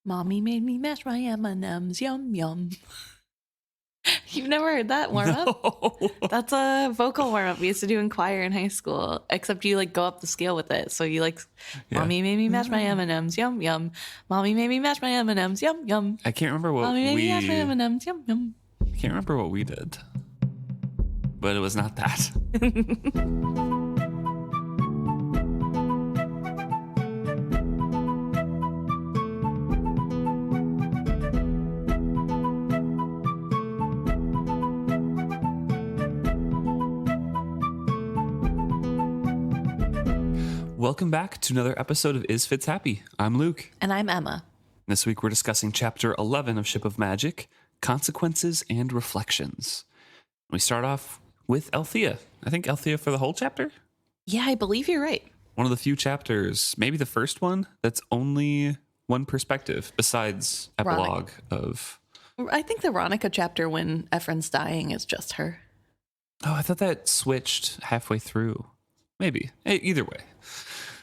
Mommy made me mash my M&Ms, yum, yum. You've never heard that warm-up? No. That's a vocal warm-up we used to do in choir in high school, except you like go up the scale with it. So you like, Mommy made me mash my M&Ms, yum, yum. Mommy made me mash my M&Ms, yum, yum. I can't remember what Mommy made me mash my M&Ms, yum, yum. I can't remember what we did, but it was not that. Welcome back to another episode of Is Fitz Happy? I'm Luke. And I'm Emma. This week we're discussing Chapter 11 of Ship of Magic, Consequences and Reflections. We start off with Althea. I think Althea for the whole chapter? Yeah, I believe you're right. One of the few chapters, maybe the first one, that's only one perspective besides epilogue of... I think the Ronica chapter when Ephron's dying is just her. Oh, I thought that switched halfway through. Maybe. Either way.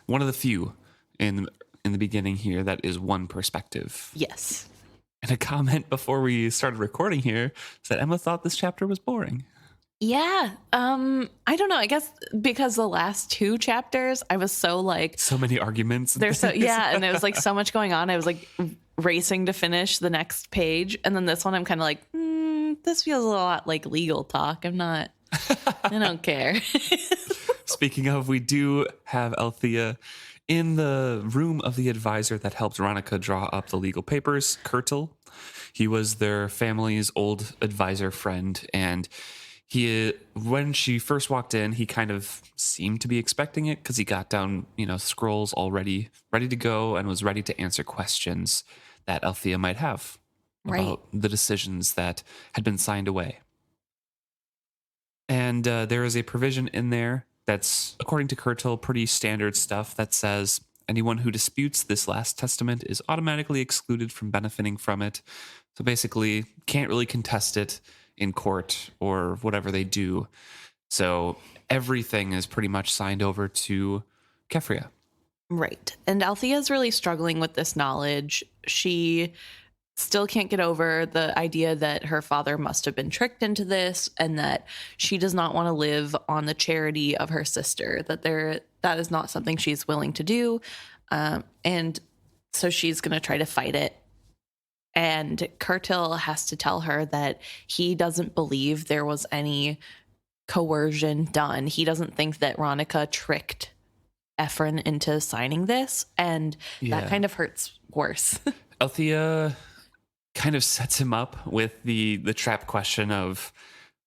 One of the few in the beginning here that is one perspective. Yes. And a comment before we started recording here said Emma thought this chapter was boring. Yeah. I don't know. I guess because the last two chapters, I was so like... So many arguments. There's so, yeah, and there was like so much going on. I was like racing to finish the next page. And then this one, I'm kind of like, this feels a lot like legal talk. I don't care. Speaking of, we do have Althea in the room of the advisor that helped Ronica draw up the legal papers, Kurtel. He was their family's old advisor friend, and when she first walked in, he kind of seemed to be expecting it because he got down, scrolls already ready to go and was ready to answer questions that Althea might have about the decisions that had been signed away. And there is a provision in there that's, according to Kurtel, pretty standard stuff that says anyone who disputes this last testament is automatically excluded from benefiting from it. So basically, can't really contest it in court or whatever they do. So everything is pretty much signed over to Keffria. Right. And Althea's really struggling with this knowledge. She still can't get over the idea that her father must have been tricked into this and that she does not want to live on the charity of her sister, that is not something she's willing to do. And so she's going to try to fight it. And Kurtel has to tell her that he doesn't believe there was any coercion done. He doesn't think that Ronica tricked Ephron into signing this. And that kind of hurts worse. Althea kind of sets him up with the trap question of,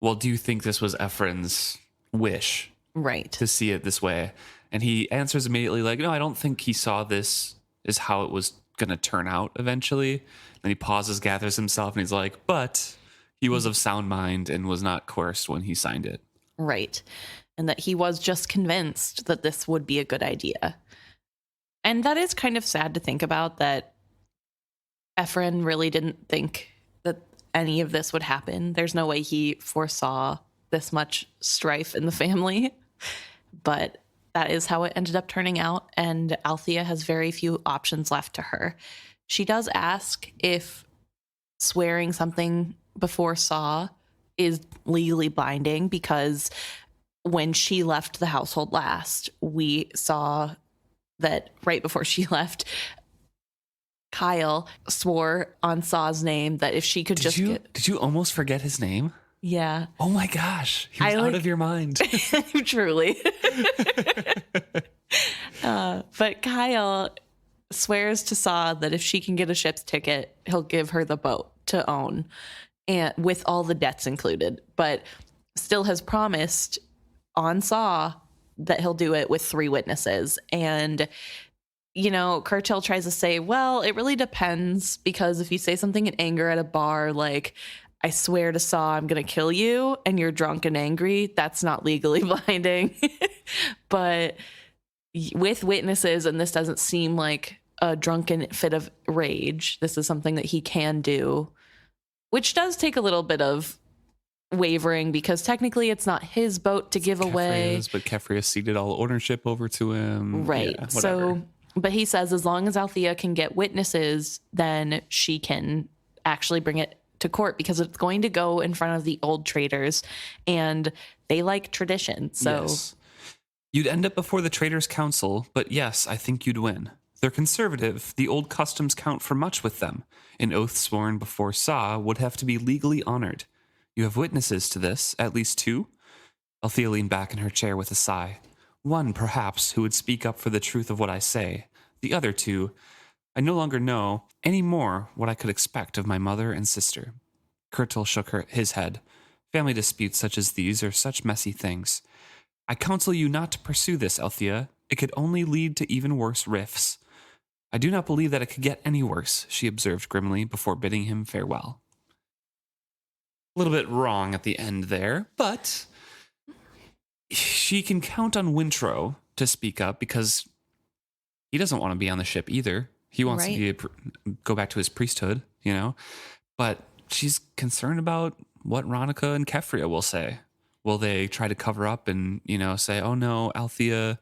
well, do you think this was Ephron's wish? Right. To see it this way? And he answers immediately like, no, I don't think he saw this is how it was going to turn out eventually. Then he pauses, gathers himself, and he's like, but he was of sound mind and was not coerced when he signed it. Right. And that he was just convinced that this would be a good idea. And that is kind of sad to think about, that Ephron really didn't think that any of this would happen. There's no way he foresaw this much strife in the family. But that is how it ended up turning out. And Althea has very few options left to her. She does ask if swearing something before Saw is legally binding, because when she left the household last, we saw that right before she left, Kyle swore on Saw's name that if she could Did you almost forget his name? Yeah. Oh my gosh. He was out of your mind. Truly. But Kyle swears to Saw that if she can get a ship's ticket, he'll give her the boat to own, and with all the debts included, but still has promised on Saw that he'll do it with 3 witnesses. And Kurtel tries to say, well, it really depends, because if you say something in anger at a bar, like, I swear to Saw I'm going to kill you, and you're drunk and angry, that's not legally binding. But with witnesses, and this doesn't seem like a drunken fit of rage, this is something that he can do, which does take a little bit of wavering, because technically it's not his boat to give away. But Keffria ceded all ownership over to him. Right. Yeah, so But he says as long as Althea can get witnesses, then she can actually bring it to court because it's going to go in front of the old traders and they like tradition. So Yes. You'd end up before the Traders' Council, but yes, I think you'd win. They're conservative. The old customs count for much with them. An oath sworn before Saw would have to be legally honored. You have witnesses to this, at least 2? Althea leaned back in her chair with a sigh. 1, perhaps, who would speak up for the truth of what I say. The other 2, I no longer know any more what I could expect of my mother and sister. Kurtel shook his head. Family disputes such as these are such messy things. I counsel you not to pursue this, Althea. It could only lead to even worse rifts. I do not believe that it could get any worse, she observed grimly before bidding him farewell. A little bit wrong at the end there, but she can count on Wintrow to speak up because he doesn't want to be on the ship either. He wants to go back to his priesthood, but she's concerned about what Ronica and Kefria will say. Will they try to cover up and, say, oh no, Althea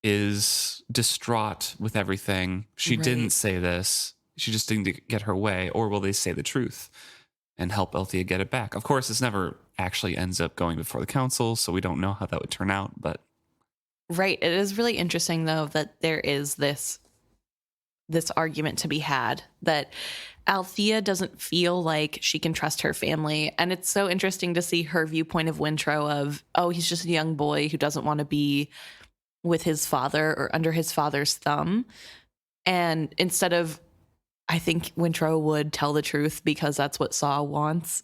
is distraught with everything. She didn't say this. She just didn't get her way. Or will they say the truth and help Althea get it back? Of course, this never actually ends up going before the council, so we don't know how that would turn out. But right. It is really interesting, though, that there is this argument to be had that Althea doesn't feel like she can trust her family. And it's so interesting to see her viewpoint of Wintrow of, oh, he's just a young boy who doesn't want to be with his father or under his father's thumb. And instead of, I think Wintrow would tell the truth because that's what Saw wants.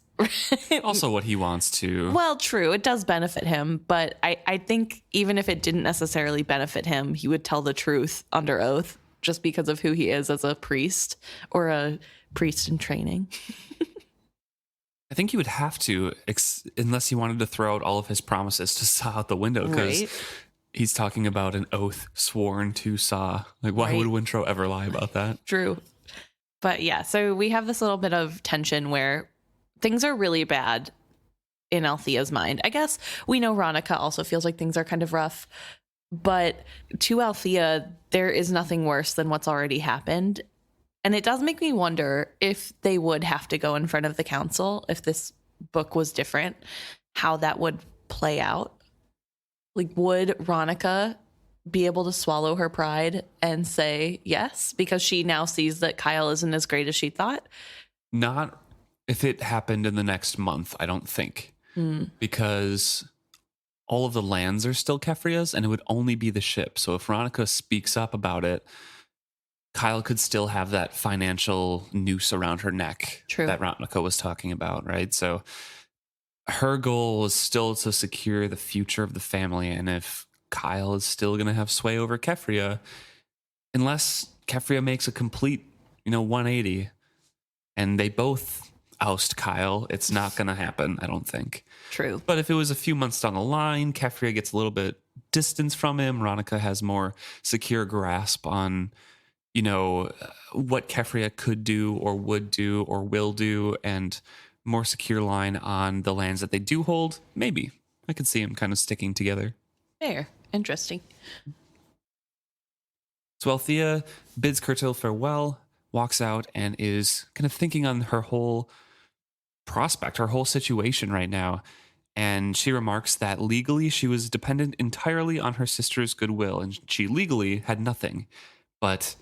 Also what he wants to. Well, true. It does benefit him. But I think even if it didn't necessarily benefit him, he would tell the truth under oath just because of who he is as a priest or a priest in training. I think he would have to, unless he wanted to throw out all of his promises to Saw out the window, because he's talking about an oath sworn to Saw. Like, why would Wintrow ever lie about that? True. But yeah, so we have this little bit of tension where things are really bad in Althea's mind. I guess we know Ronica also feels like things are kind of rough, but to Althea, there is nothing worse than what's already happened. And it does make me wonder if they would have to go in front of the council, if this book was different, how that would play out. Like, would Ronica be able to swallow her pride and say yes, because she now sees that Kyle isn't as great as she thought? Not if it happened in the next month, I don't think. Because all of the lands are still Kefria's, and it would only be the ship. So if Ronica speaks up about it, Kyle could still have that financial noose around her neck that Ronica was talking about, right? So her goal was still to secure the future of the family. And if Kyle is still going to have sway over Kefria, unless Kefria makes a complete, 180 and they both oust Kyle, it's not going to happen, I don't think. True. But if it was a few months down the line, Kefria gets a little bit distance from him, Ronica has more secure grasp on, what Kefria could do or would do or will do, and more secure line on the lands that they do hold, maybe. I could see them kind of sticking together. Fair. Interesting. So Althea bids Kurtel farewell, walks out, and is kind of thinking on her whole prospect, her whole situation right now. And she remarks that legally she was dependent entirely on her sister's goodwill, and she legally had nothing. But,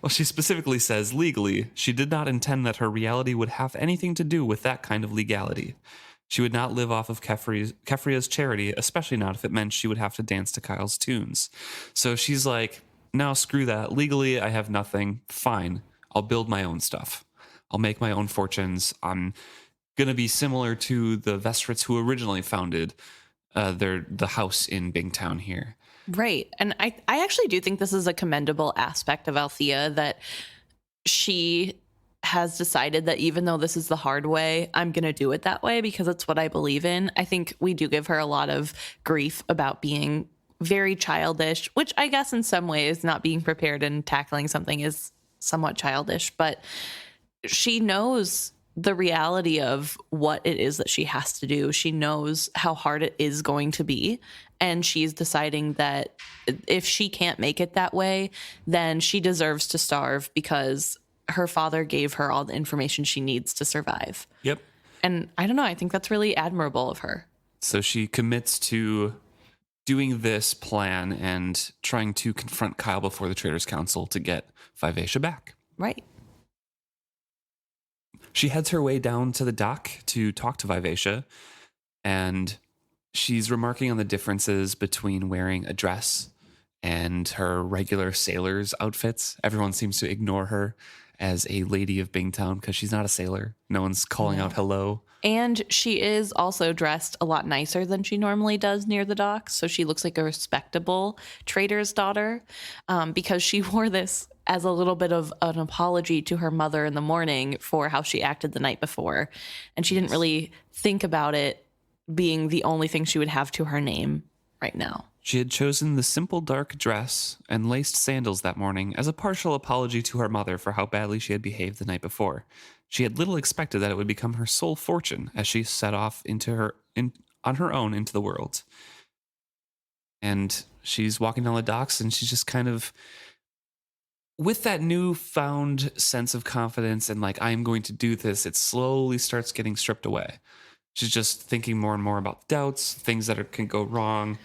well, she specifically says legally she did not intend that her reality would have anything to do with that kind of legality. She would not live off of Kefria's charity, especially not if it meant she would have to dance to Kyle's tunes. So she's like, no, screw that. Legally, I have nothing. Fine. I'll build my own stuff. I'll make my own fortunes. I'm going to be similar to the Vestrits who originally founded the house in Bingtown here. Right. And I actually do think this is a commendable aspect of Althea, that she has decided that even though this is the hard way, I'm going to do it that way because it's what I believe in. I think we do give her a lot of grief about being very childish, which I guess in some ways not being prepared and tackling something is somewhat childish, but she knows the reality of what it is that she has to do. She knows how hard it is going to be. And she's deciding that if she can't make it that way, then she deserves to starve because her father gave her all the information she needs to survive. Yep. And I don't know. I think that's really admirable of her. So she commits to doing this plan and trying to confront Kyle before the Traders Council to get Vivacia back. Right. She heads her way down to the dock to talk to Vivacia, and she's remarking on the differences between wearing a dress and her regular sailor's outfits. Everyone seems to ignore her as a lady of Bingtown because she's not a sailor. No one's calling out hello. And she is also dressed a lot nicer than she normally does near the docks. So she looks like a respectable trader's daughter because she wore this as a little bit of an apology to her mother in the morning for how she acted the night before. And she didn't really think about it being the only thing she would have to her name right now. She had chosen the simple dark dress and laced sandals that morning as a partial apology to her mother for how badly she had behaved the night before. She had little expected that it would become her sole fortune as she set off on her own into the world. And she's walking down the docks and she's just kind of, with that newfound sense of confidence and like, I'm going to do this, it slowly starts getting stripped away. She's just thinking more and more about doubts, things that can go wrong,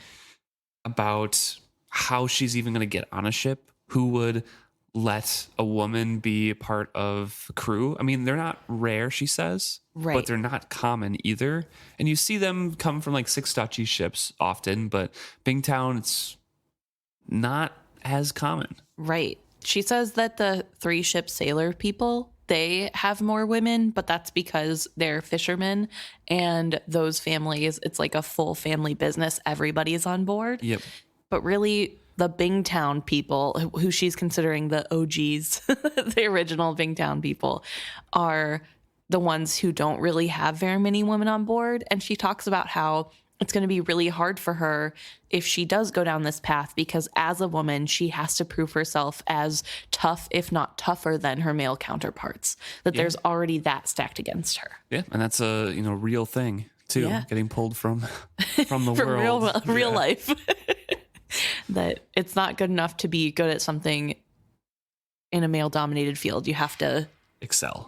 about how she's even going to get on a ship, who would let a woman be a part of a crew. I mean, they're not rare, she says, right, but they're not common either. And you see them come from like Six Dutchy ships often, but Bingtown, it's not as common. Right. She says that the 3-ship sailor people, they have more women, but that's because they're fishermen and those families, it's like a full family business. Everybody's on board. Yep. But really, the Bingtown people, who she's considering the OGs, the original Bingtown people, are the ones who don't really have very many women on board. And she talks about how it's going to be really hard for her if she does go down this path because as a woman, she has to prove herself as tough, if not tougher than her male counterparts, that there's already that stacked against her. Yeah. And that's a, real thing too, getting pulled from the From world. real life. That it's not good enough to be good at something in a male dominated field. You have to excel.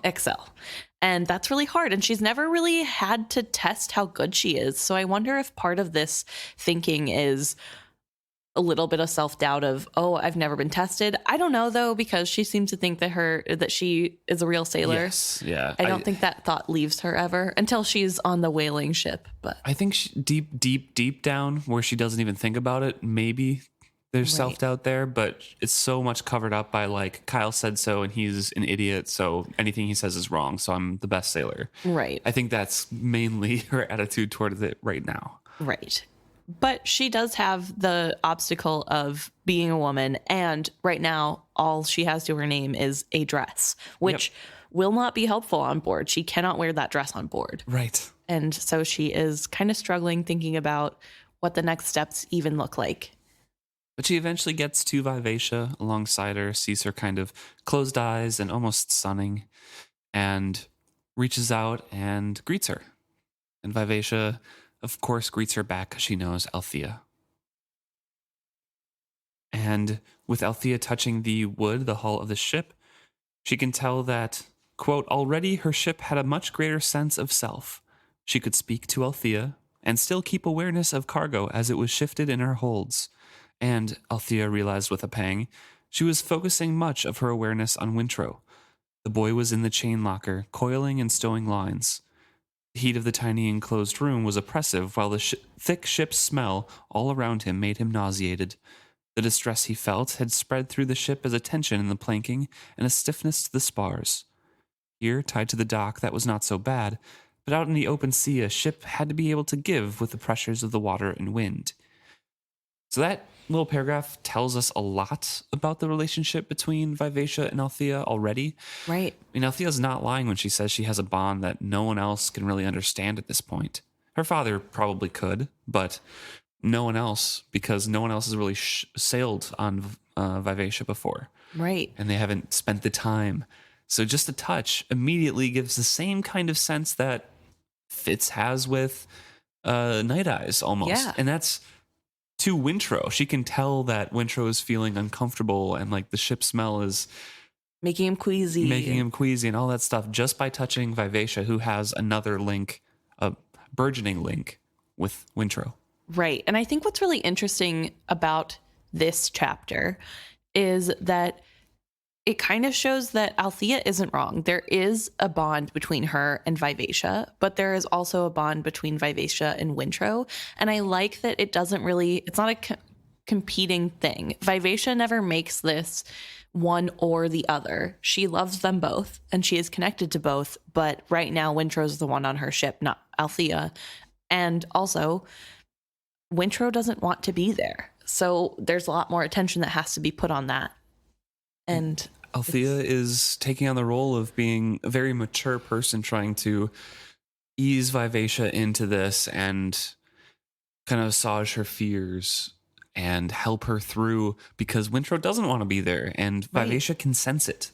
And that's really hard. And she's never really had to test how good she is. So I wonder if part of this thinking is a little bit of self-doubt of, oh, I've never been tested. I don't know, though, because she seems to think that she is a real sailor. Yes, yeah. I don't think that thought leaves her ever until she's on the whaling ship. But I think deep down where she doesn't even think about it, maybe there's self-doubt there, but it's so much covered up by like, Kyle said so and he's an idiot, so anything he says is wrong, so I'm the best sailor. Right. I think that's mainly her attitude toward it right now. Right. But she does have the obstacle of being a woman, and right now all she has to her name is a dress, which will not be helpful on board. She cannot wear that dress on board. Right. And so she is kind of struggling thinking about what the next steps even look like. But she eventually gets to Vivacia alongside her, sees her kind of closed eyes and almost sunning, and reaches out and greets her. And Vivacia, of course, greets her back because she knows Althea. And with Althea touching the wood, the hull of the ship, she can tell that, quote, already her ship had a much greater sense of self. She could speak to Althea and still keep awareness of cargo as it was shifted in her holds. And, Althea realized with a pang, she was focusing much of her awareness on Wintrow. The boy was in the chain locker, coiling and stowing lines. The heat of the tiny enclosed room was oppressive, while the thick ship's smell all around him made him nauseated. The distress he felt had spread through the ship as a tension in the planking and a stiffness to the spars. Here, tied to the dock, that was not so bad, but out in the open sea, a ship had to be able to give with the pressures of the water and wind. So that little paragraph tells us a lot about the relationship between Vivacia and Althea already. Right. I mean, Althea's not lying when she says she has a bond that no one else can really understand at this point. Her father probably could, but no one else, because no one else has really sailed on Vivacia before. Right. And they haven't spent the time So just a touch immediately gives the same kind of sense that Fitz has with Night Eyes almost. Yeah. And that's to Wintrow. She can tell that Wintrow is feeling uncomfortable and like the ship smell is Making him queasy. And all that stuff just by touching Vivacia, who has another link, a burgeoning link with Wintrow. Right. And I think what's really interesting about this chapter is that it kind of shows that Althea isn't wrong. There is a bond between her and Vivacia, but there is also a bond between Vivacia and Wintrow. And I like that it doesn't really, it's not a competing thing. Vivacia never makes this one or the other. She loves them both and she is connected to both. But right now, Wintrow's the one on her ship, not Althea. And also, Wintrow doesn't want to be there. So there's a lot more attention that has to be put on that. And Althea is taking on the role of being a very mature person, trying to ease Vivacia into this and kind of assuage her fears and help her through, because Wintrow doesn't want to be there and Vivacia can sense it.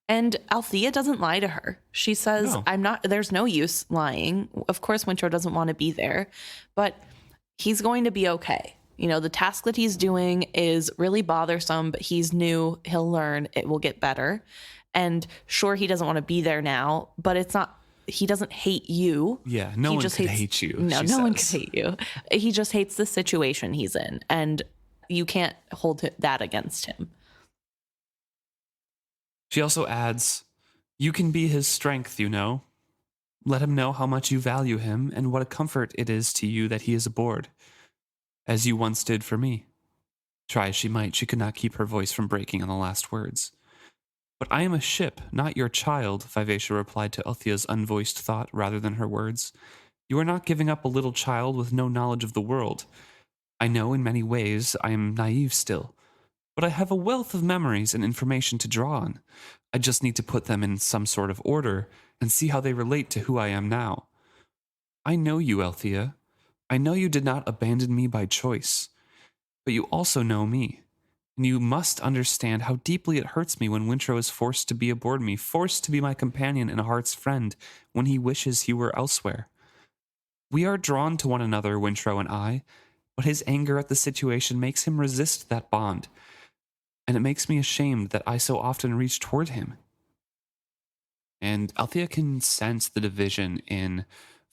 And Althea doesn't lie to her. She says, no. There's no use lying. Of course, Wintrow doesn't want to be there, but he's going to be okay. You know, the task that he's doing is really bothersome, but he's new. He'll learn. It will get better. And sure, he doesn't want to be there now, but it's not, he doesn't hate you. Yeah, no one could hate you. No, no one could hate you. He just hates the situation he's in. And you can't hold that against him. She also adds, you can be his strength, you know. Let him know how much you value him and what a comfort it is to you that he is aboard, as you once did for me. Try as she might, she could not keep her voice from breaking on the last words. But I am a ship, not your child, Vivacia replied to Althea's unvoiced thought rather than her words. You are not giving up a little child with no knowledge of the world. I know in many ways I am naive still, but I have a wealth of memories and information to draw on. I just need to put them in some sort of order and see how they relate to who I am now. I know you, Althea. I know you did not abandon me by choice, but you also know me. And you must understand how deeply it hurts me when Wintrow is forced to be aboard me, forced to be my companion and a heart's friend when he wishes he were elsewhere. We are drawn to one another, Wintrow and I, but his anger at the situation makes him resist that bond, and it makes me ashamed that I so often reach toward him. And Althea can sense the division in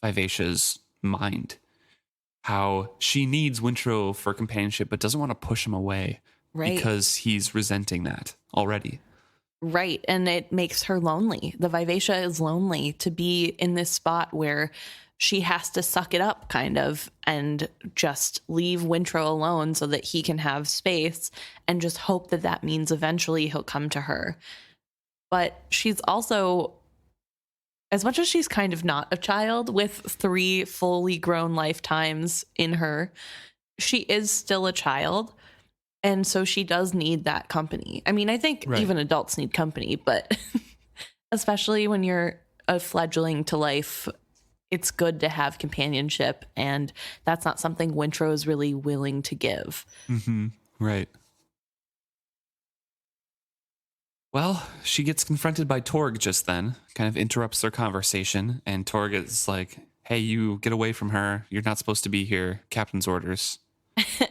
Vivacia's mind, how she needs Wintrow for companionship but doesn't want to push him away. Right. Because he's resenting that already. Right. And it makes her lonely. The Vivacia is lonely to be in this spot where she has to suck it up kind of and just leave Wintrow alone so that he can have space and just hope that that means eventually he'll come to her. But she's also, as much as she's kind of not a child with 3 fully grown lifetimes in her, she is still a child. And so she does need that company. I mean, I think even adults need company, but especially when you're a fledgling to life, it's good to have companionship. And that's not something Wintrow is really willing to give. Mm-hmm. Right. Well, she gets confronted by Torg just then, kind of interrupts their conversation. And Torg is like, hey, you get away from her. You're not supposed to be here. Captain's orders. This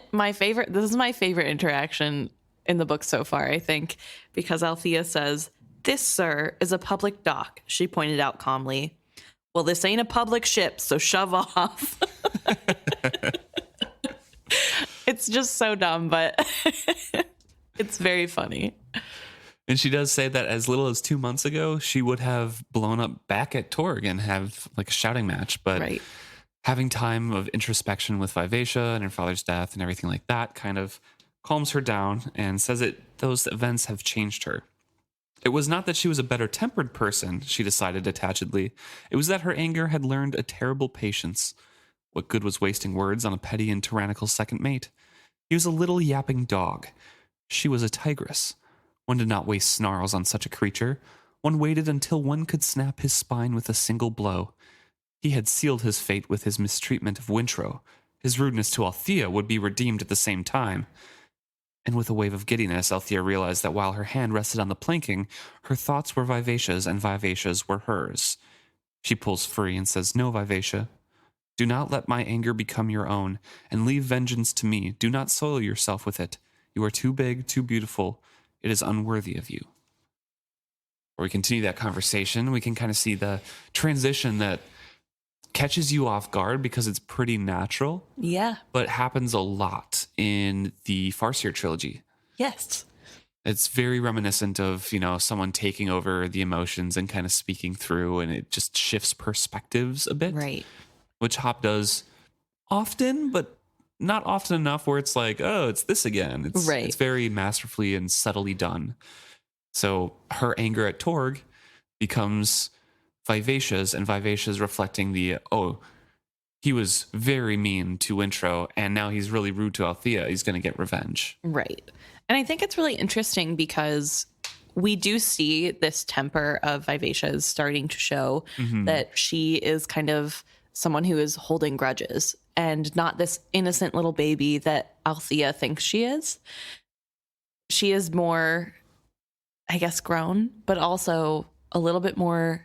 is my favorite interaction in the book so far, I think, because Althea says, "This, sir, is a public dock," she pointed out calmly. "Well, this ain't a public ship, so shove off." It's just so dumb, but it's very funny. And she does say that as little as 2 months ago, she would have blown up back at Torg and have like a shouting match, but having time of introspection with Vivacia and her father's death and everything like that kind of calms her down and says that those events have changed her. It was not that she was a better tempered person, she decided detachedly. It was that her anger had learned a terrible patience. What good was wasting words on a petty and tyrannical second mate? He was a little yapping dog. She was a tigress. One did not waste snarls on such a creature. One waited until one could snap his spine with a single blow. He had sealed his fate with his mistreatment of Wintrow. His rudeness to Althea would be redeemed at the same time. And with a wave of giddiness, Althea realized that while her hand rested on the planking, her thoughts were Vivacia's and Vivacia's were hers. She pulls free and says, "No, Vivacia. Do not let my anger become your own, and leave vengeance to me. Do not soil yourself with it. You are too big, too beautiful. It is unworthy of you." Or we continue that conversation. We can kind of see the transition that catches you off guard because it's pretty natural. Yeah. But happens a lot in the Farseer trilogy. Yes. It's very reminiscent of, someone taking over the emotions and kind of speaking through, and it just shifts perspectives a bit. Right. Which Hobb does often, but not often enough where it's like, oh, it's this again. It's very masterfully and subtly done. So her anger at Torg becomes Vivacia's, and Vivacia's reflecting he was very mean to Wintrow, and now he's really rude to Althea. He's going to get revenge. Right. And I think it's really interesting because we do see this temper of Vivacia's starting to show that she is kind of someone who is holding grudges and not this innocent little baby that Althea thinks she is. She is more, I guess, grown, but also a little bit more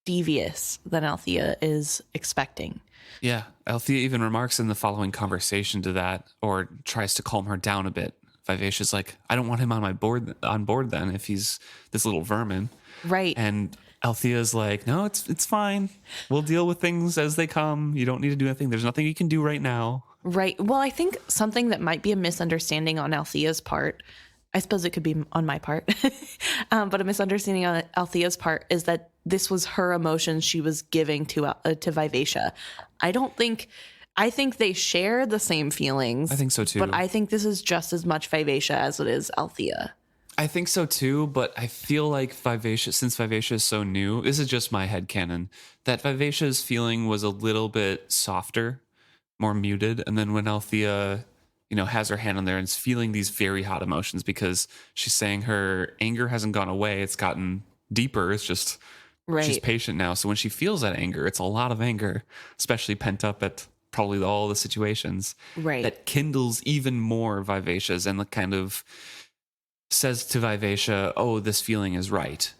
devious than Althea is expecting. Yeah. Althea even remarks in the following conversation to that, or tries to calm her down a bit. Vivacia's like, "I don't want him on board then if he's this little vermin." Right. And Althea's like, "No, it's fine. We'll deal with things as they come. You don't need to do anything. There's nothing you can do right now." Right. Well, I think something that might be a misunderstanding on Althea's part, I suppose it could be on my part, but a misunderstanding on Althea's part is that this was her emotions she was giving to Vivacia. I think they share the same feelings. I think so too. But I think this is just as much Vivacia as it is Althea. I think so too, but I feel like since Vivacia is so new, this is just my headcanon, that Vivacia's feeling was a little bit softer, more muted. And then when Althea, has her hand on there and is feeling these very hot emotions because she's saying her anger hasn't gone away. It's gotten deeper. It's just, she's patient now. So when she feels that anger, it's a lot of anger, especially pent up at probably all the situations. Right. That kindles even more Vivacia's and kind of says to Vivacia, "Oh, this feeling is right."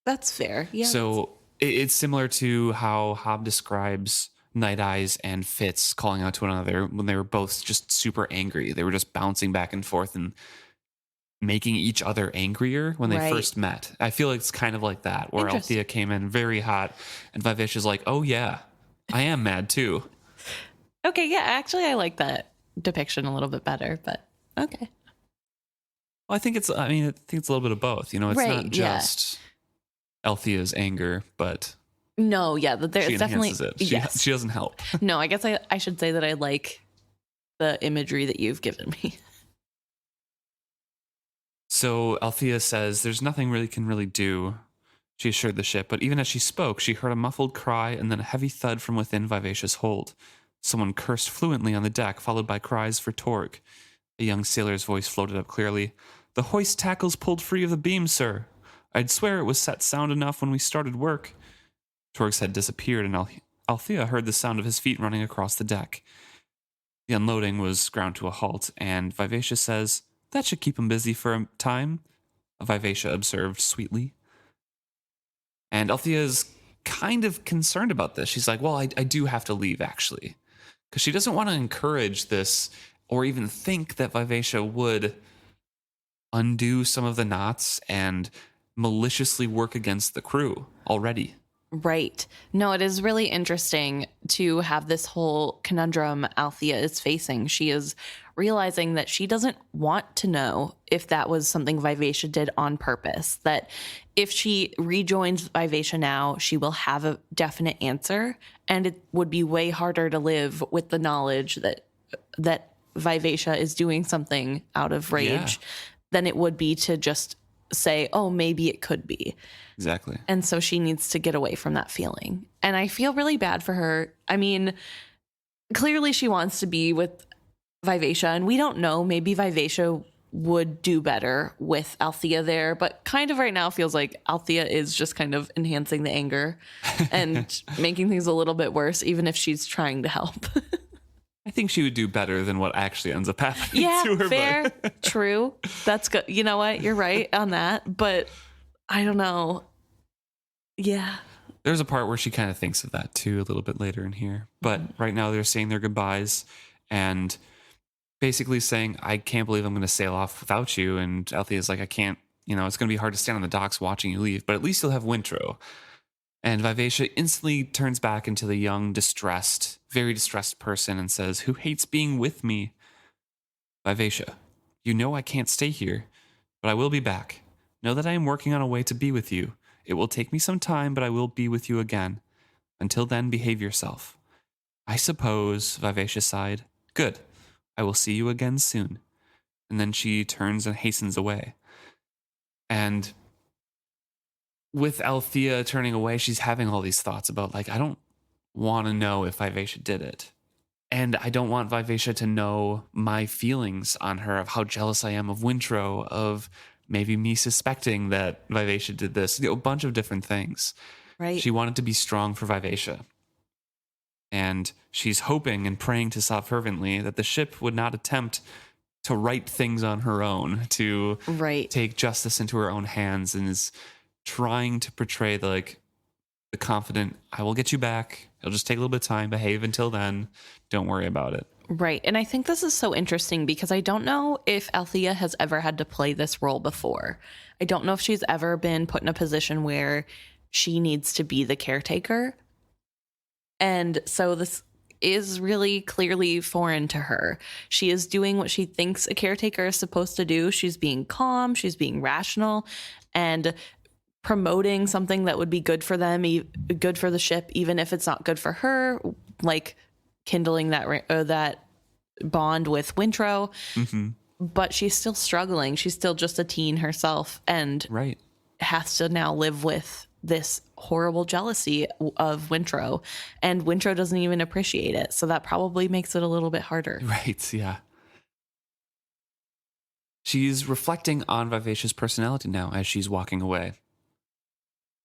That's fair. Yeah. So it's similar to how Hobb describes Night Eyes and Fitz calling out to one another when they were both just super angry. They were just bouncing back and forth and making each other angrier when they first met. I feel like it's kind of like that, where Althea came in very hot and Vivacia's like, "Oh yeah, I am mad too." Okay, yeah, actually I like that depiction a little bit better, but okay. Well, I think it's a little bit of both. It's not just Althea's anger, but no, yeah, there's she definitely enhances it. She doesn't help. No, I guess I should say that I like the imagery that you've given me. So Althea says there's nothing can really do. She assured the ship, but even as she spoke, she heard a muffled cry and then a heavy thud from within Vivacia's hold. Someone cursed fluently on the deck, followed by cries for Torg. A young sailor's voice floated up clearly. "The hoist tackle's pulled free of the beam, sir. I'd swear it was set sound enough when we started work." Torg's head disappeared, and Althea heard the sound of his feet running across the deck. The unloading was ground to a halt, and Vivacia says, "That should keep him busy for a time," Vivacia observed sweetly. And Althea's kind of concerned about this. She's like, "Well, I do have to leave, actually." Because she doesn't want to encourage this or even think that Vivacia would undo some of the knots and maliciously work against the crew already. Right. No, it is really interesting to have this whole conundrum Althea is facing. She is realizing that she doesn't want to know if that was something Vivacia did on purpose, that if she rejoins Vivacia now, she will have a definite answer, and it would be way harder to live with the knowledge that Vivacia is doing something out of rage than it would be to just say, "Oh, maybe it could be." Exactly. And so she needs to get away from that feeling. And I feel really bad for her. I mean, clearly she wants to be with Vivacia, and we don't know. Maybe Vivacia would do better with Althea there, but kind of right now feels like Althea is just kind of enhancing the anger and making things a little bit worse, even if she's trying to help. think she would do better than what actually ends up happening Yeah, to her. fair, true. That's good. You know what? You're right on that. But I don't know. Yeah. There's a part where she kind of thinks of that too a little bit later in here. But right now they're saying their goodbyes and basically saying, I can't believe I'm going to sail off without you. And Althea's like, I can't, it's going to be hard to stand on the docks watching you leave, but at least you'll have Wintrow. And Vivacia instantly turns back into the young, distressed, very distressed person and says, who hates being with me? Vivacia, you know I can't stay here, but I will be back. Know that I am working on a way to be with you. It will take me some time, but I will be with you again. Until then, behave yourself. I suppose, Vivacia sighed. Good. I will see you again soon. And then she turns and hastens away. And with Althea turning away, she's having all these thoughts about, like, I don't want to know if Vivacia did it. And I don't want Vivacia to know my feelings on her, of how jealous I am of Wintrow, of maybe me suspecting that Vivacia did this, a bunch of different things. Right. She wanted to be strong for Vivacia. And she's hoping and praying to Sa fervently that the ship would not attempt to right things on her own, to take justice into her own hands, and is trying to portray the confident, I will get you back. It'll just take a little bit of time. Behave until then. Don't worry about it. Right. And I think this is so interesting because I don't know if Althea has ever had to play this role before. I don't know if she's ever been put in a position where she needs to be the caretaker. And so this is really clearly foreign to her. She is doing what she thinks a caretaker is supposed to do. She's being calm. She's being rational and promoting something that would be good for them, good for the ship, even if it's not good for her, like kindling that bond with Wintrow. Mm-hmm. But she's still struggling. She's still just a teen herself and has to now live with this horrible jealousy of Wintrow. And Wintrow doesn't even appreciate it. So that probably makes it a little bit harder. Right, yeah. She's reflecting on Vivacia's personality now as she's walking away.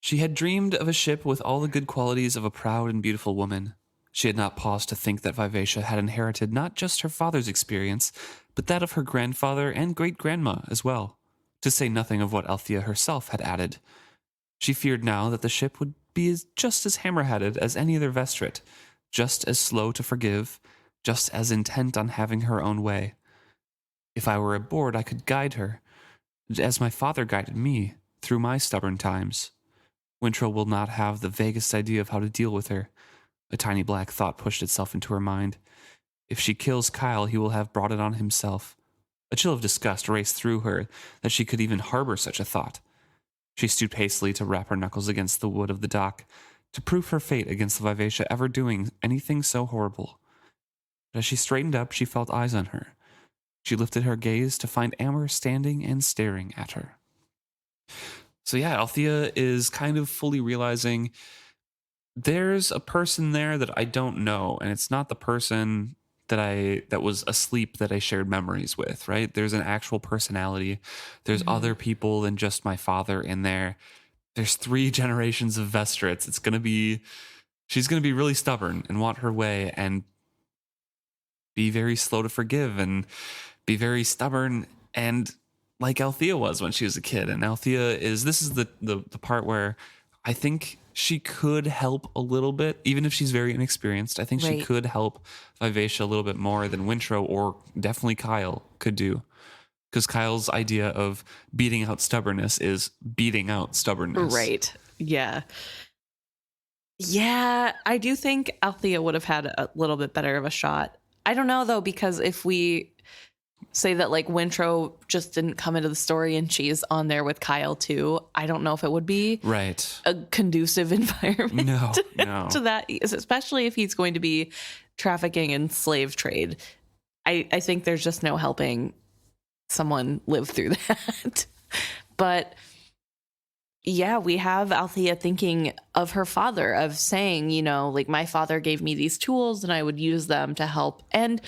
She had dreamed of a ship with all the good qualities of a proud and beautiful woman. She had not paused to think that Vivacia had inherited not just her father's experience, but that of her grandfather and great-grandma as well, to say nothing of what Althea herself had added. She feared now that the ship would be just as hammer-headed as any other Vestrit, just as slow to forgive, just as intent on having her own way. If I were aboard, I could guide her, as my father guided me, through my stubborn times. Wintrow will not have the vaguest idea of how to deal with her. A tiny black thought pushed itself into her mind. If she kills Kyle, he will have brought it on himself. A chill of disgust raced through her that she could even harbor such a thought. She stooped hastily to rap her knuckles against the wood of the dock, to prove her fate against the Vivacia ever doing anything so horrible. But as she straightened up, she felt eyes on her. She lifted her gaze to find Amber standing and staring at her. So yeah, Althea is kind of fully realizing there's a person there that I don't know, and it's not the person that was asleep that I shared memories with, right? There's an actual personality. There's other people than just my father in there. There's 3 generations of Vestrits. She's going to be really stubborn and want her way and be very slow to forgive and be very stubborn, and like Althea was when she was a kid. And this is the part where I think she could help a little bit, even if she's very inexperienced. I think she could help Vivacia a little bit more than Wintrow or definitely Kyle could do. Because Kyle's idea of beating out stubbornness is beating out stubbornness. Right. Yeah. Yeah, I do think Althea would have had a little bit better of a shot. I don't know, though, because if we say that like Wintrow just didn't come into the story and she's on there with Kyle too, I don't know if it would be a conducive environment to that, especially if he's going to be trafficking and slave trade. I think there's just no helping someone live through that. But yeah, we have Althea thinking of her father, of saying, like, my father gave me these tools and I would use them to help. And,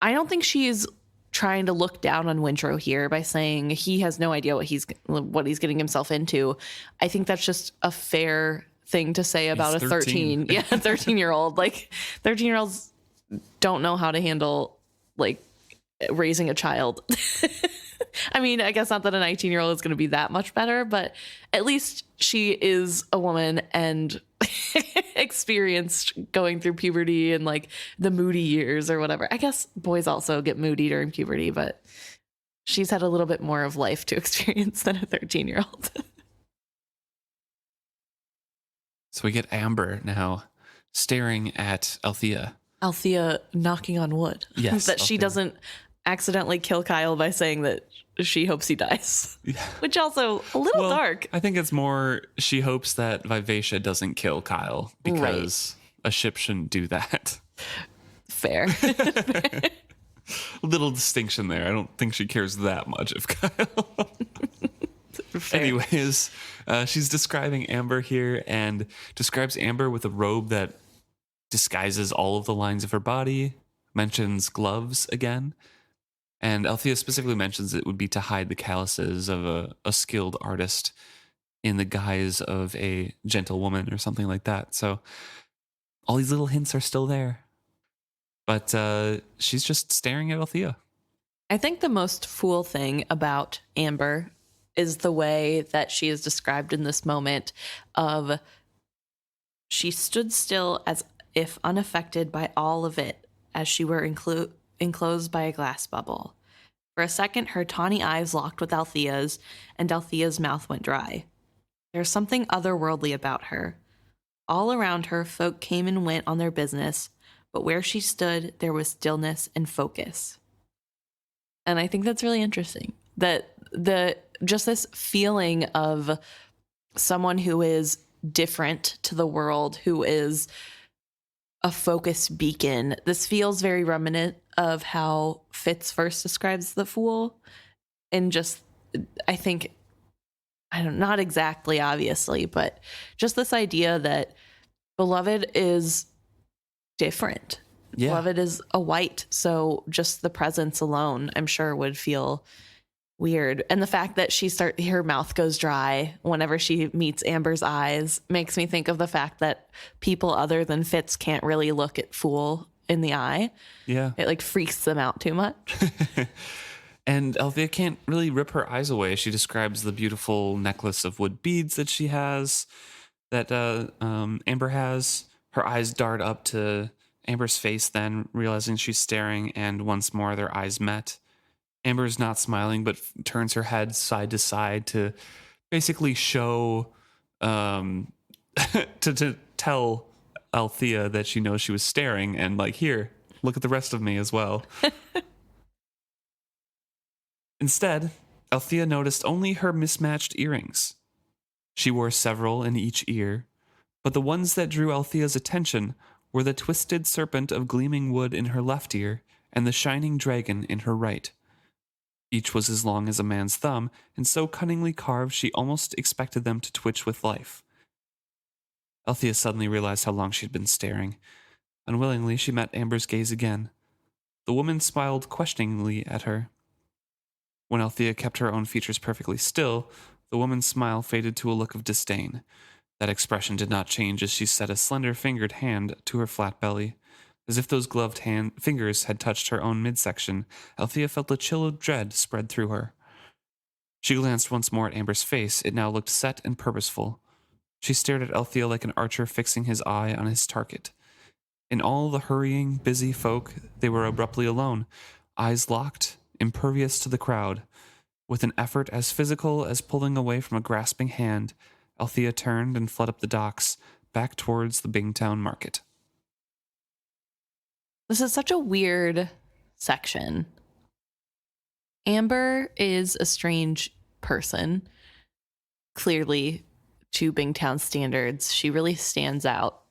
I don't think she's trying to look down on Wintrow here by saying he has no idea what he's getting himself into. I think that's just a fair thing to say about a 13-year-old. Like 13-year-olds don't know how to handle like raising a child. I mean, I guess not that a 19-year-old is going to be that much better, but at least she is a woman and experienced going through puberty and like the moody years or whatever. I guess boys also get moody during puberty, but she's had a little bit more of life to experience than a 13-year-old. So we get Amber now staring at Althea. Althea knocking on wood. Yes. That she doesn't accidentally kill Kyle by saying that she hopes he dies. Yeah. Which also a little dark. I think it's more she hopes that Vivacia doesn't kill Kyle because a ship shouldn't do that. Fair. Little distinction there. I don't think she cares that much of Kyle. Anyways, she's describing Amber here and describes Amber with a robe that disguises all of the lines of her body, mentions gloves again. And Althea specifically mentions it would be to hide the calluses of a skilled artist in the guise of a gentlewoman or something like that. So all these little hints are still there. But she's just staring at Althea. I think the most fool thing about Amber is the way that she is described in this moment of she stood still as if unaffected by all of it, as she were enclosed by a glass bubble. For a second, her tawny eyes locked with Althea's, and Althea's mouth went dry. There's something otherworldly about her. All around her, folk came and went on their business, but where she stood, there was stillness and focus. And I think that's really interesting, that just this feeling of someone who is different to the world, who is a focus beacon. This feels very reminiscent of how Fitz first describes the Fool. And just, I think, not exactly, obviously, but just this idea that Beloved is different. Yeah. Beloved is a white. So just the presence alone, I'm sure, would feel weird. And the fact that her mouth goes dry whenever she meets Amber's eyes makes me think of the fact that people other than Fitz can't really look at Fool in the eye. Yeah. It like freaks them out too much. And Althea can't really rip her eyes away. She describes the beautiful necklace of wood beads that she has, that Amber has. Her eyes dart up to Amber's face then, realizing she's staring, and once more their eyes met. Amber's not smiling, but turns her head side to side to basically show, to tell Althea that she knows she was staring, and like, here, look at the rest of me as well. Instead, Althea noticed only her mismatched earrings. She wore several in each ear, but the ones that drew Althea's attention were the twisted serpent of gleaming wood in her left ear and the shining dragon in her right. Each was as long as a man's thumb, and so cunningly carved she almost expected them to twitch with life. Althea suddenly realized how long she'd been staring. Unwillingly, she met Amber's gaze again. The woman smiled questioningly at her. When Althea kept her own features perfectly still, the woman's smile faded to a look of disdain. That expression did not change as she set a slender-fingered hand to her flat belly. As if those gloved fingers had touched her own midsection, Althea felt a chill of dread spread through her. She glanced once more at Amber's face. It now looked set and purposeful. She stared at Althea like an archer fixing his eye on his target. In all the hurrying, busy folk, they were abruptly alone, eyes locked, impervious to the crowd. With an effort as physical as pulling away from a grasping hand, Althea turned and fled up the docks, back towards the Bingtown market. This is such a weird section. Amber is a strange person. Clearly, to Bingtown standards, she really stands out.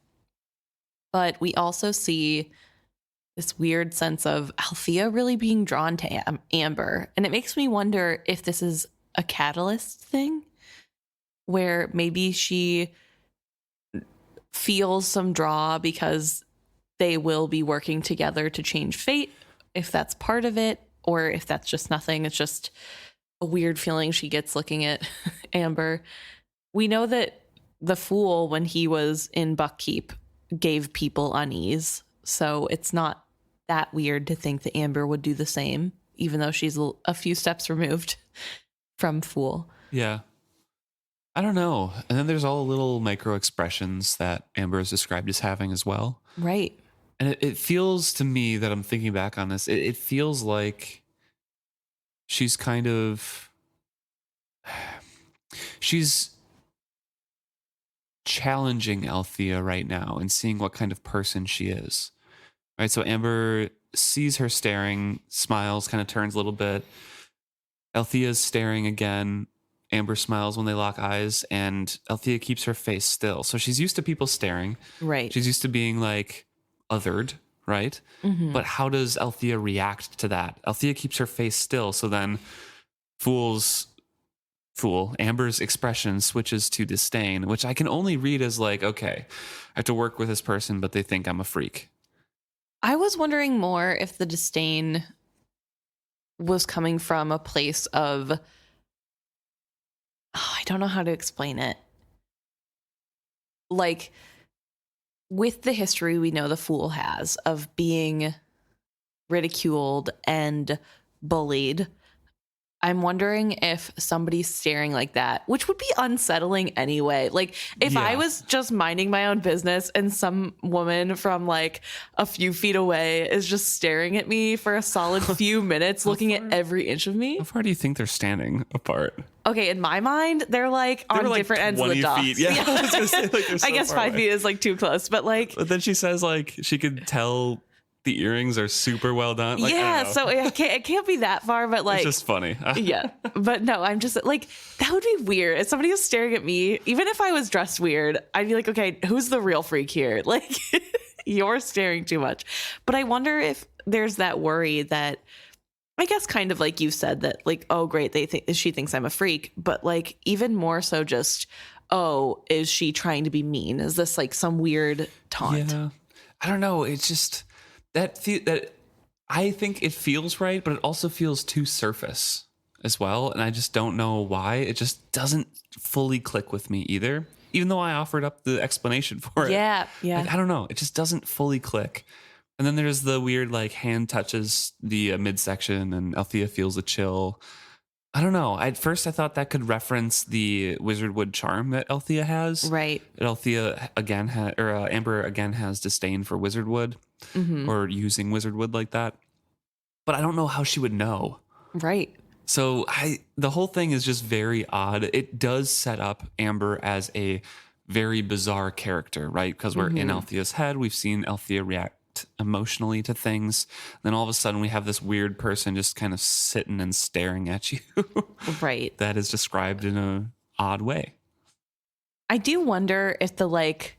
But we also see this weird sense of Althea really being drawn to Amber. And it makes me wonder if this is a catalyst thing, where maybe she feels some draw because they will be working together to change fate, if that's part of it, or if that's just nothing. It's just a weird feeling she gets looking at Amber. We know that the Fool, when he was in Buckkeep, gave people unease. So it's not that weird to think that Amber would do the same, even though she's a few steps removed from fool. Yeah. I don't know. And then there's all the little micro expressions that Amber is described as having as well. Right. And it feels to me that I'm thinking back on this, it feels like she's kind of, she's challenging Althea right now and seeing what kind of person she is. Right. So Amber sees her staring, smiles, kind of turns a little bit. Althea's staring again. Amber smiles when they lock eyes, and Althea keeps her face still. So she's used to people staring. Right. She's used to being like othered, right? Mm-hmm. But how does Althea react to that? Althea keeps her face still. So then Amber's expression switches to disdain, which I can only read as like, okay, I have to work with this person, but they think I'm a freak. I was wondering more if the disdain was coming from a place of, I don't know how to explain it. Like, with the history we know the fool has of being ridiculed and bullied, I'm wondering if somebody's staring like that, which would be unsettling anyway. Like, if I was just minding my own business and some woman from like a few feet away is just staring at me for a solid few minutes, looking at every inch of me. How far do you think they're standing apart? Okay, in my mind, they're like on like different ends of the 20 dock. feet. Yeah, I was gonna say, like, they're so I guess far 5 away. feet is like too close, but like, But then she says like she could tell the earrings are super well done. Like, yeah, I don't know. so it can't be that far, but like, It's just funny. yeah, but no, I'm just like, that would be weird. If somebody was staring at me, even if I was dressed weird, I'd be like, okay, who's the real freak here? Like, you're staring too much. But I wonder if there's that worry that, I guess kind of like you said, that like, oh great, she thinks I'm a freak, but like even more so just, oh, is she trying to be mean? Is this like some weird taunt? Yeah, I don't know. It's just that I think it feels right, but it also feels too surface as well, and I just don't know why. It just doesn't fully click with me either, even though I offered up the explanation for it. Yeah. Like, I don't know. It just doesn't fully click. And then there's the weird like hand touches the midsection, and Althea feels a chill. I don't know. At first, I thought that could reference the wizardwood charm that Althea has. Right. And Althea again Amber again has disdain for wizardwood, or using wizardwood like that. But I don't know how she would know. Right. So the whole thing is just very odd. It does set up Amber as a very bizarre character, right? Because we're in Althea's head. We've seen Althea react emotionally to things. Then all of a sudden we have this weird person just kind of sitting and staring at you. Right. That is described in a odd way. I do wonder if the like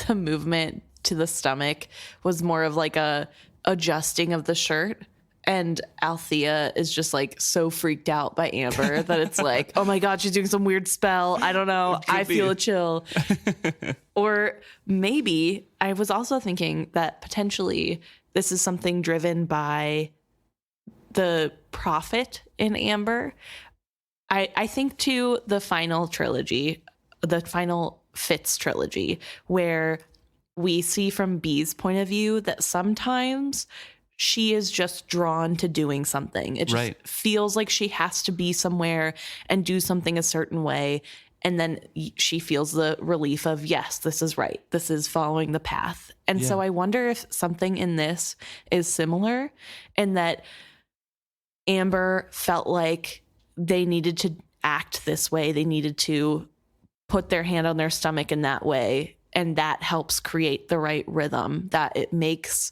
the movement to the stomach was more of like a adjusting of the shirt, and Althea is just like so freaked out by Amber that it's like, oh my God, she's doing some weird spell. I don't know. I feel a chill. Or maybe I was also thinking that potentially this is something driven by the prophet in Amber. I think to the final trilogy, the final Fitz trilogy, where we see from Bee's point of view that sometimes she is just drawn to doing something. It just feels like she has to be somewhere and do something a certain way. And then she feels the relief of, yes, this is right. This is following the path. And so I wonder if something in this is similar, in that Amber felt like they needed to act this way. They needed to put their hand on their stomach in that way. And that helps create the right rhythm that it makes.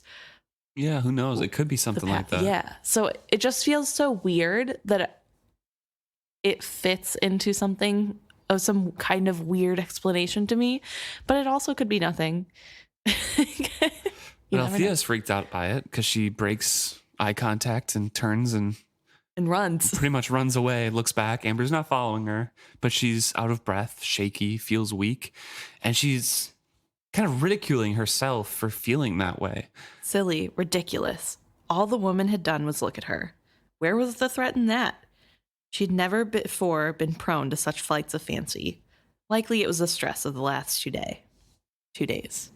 Yeah, who knows? It could be something like that. Yeah. So it just feels so weird that it fits into something of some kind of weird explanation to me, but it also could be nothing. But Althea's freaked out by it because she breaks eye contact and turns and runs. Pretty much runs away, looks back. Amber's not following her, but she's out of breath, shaky, feels weak, and she's kind of ridiculing herself for feeling that way. Silly, ridiculous. All the woman had done was look at her. Where was the threat in that? She'd never before been prone to such flights of fancy. Likely it was the stress of the last 2 days.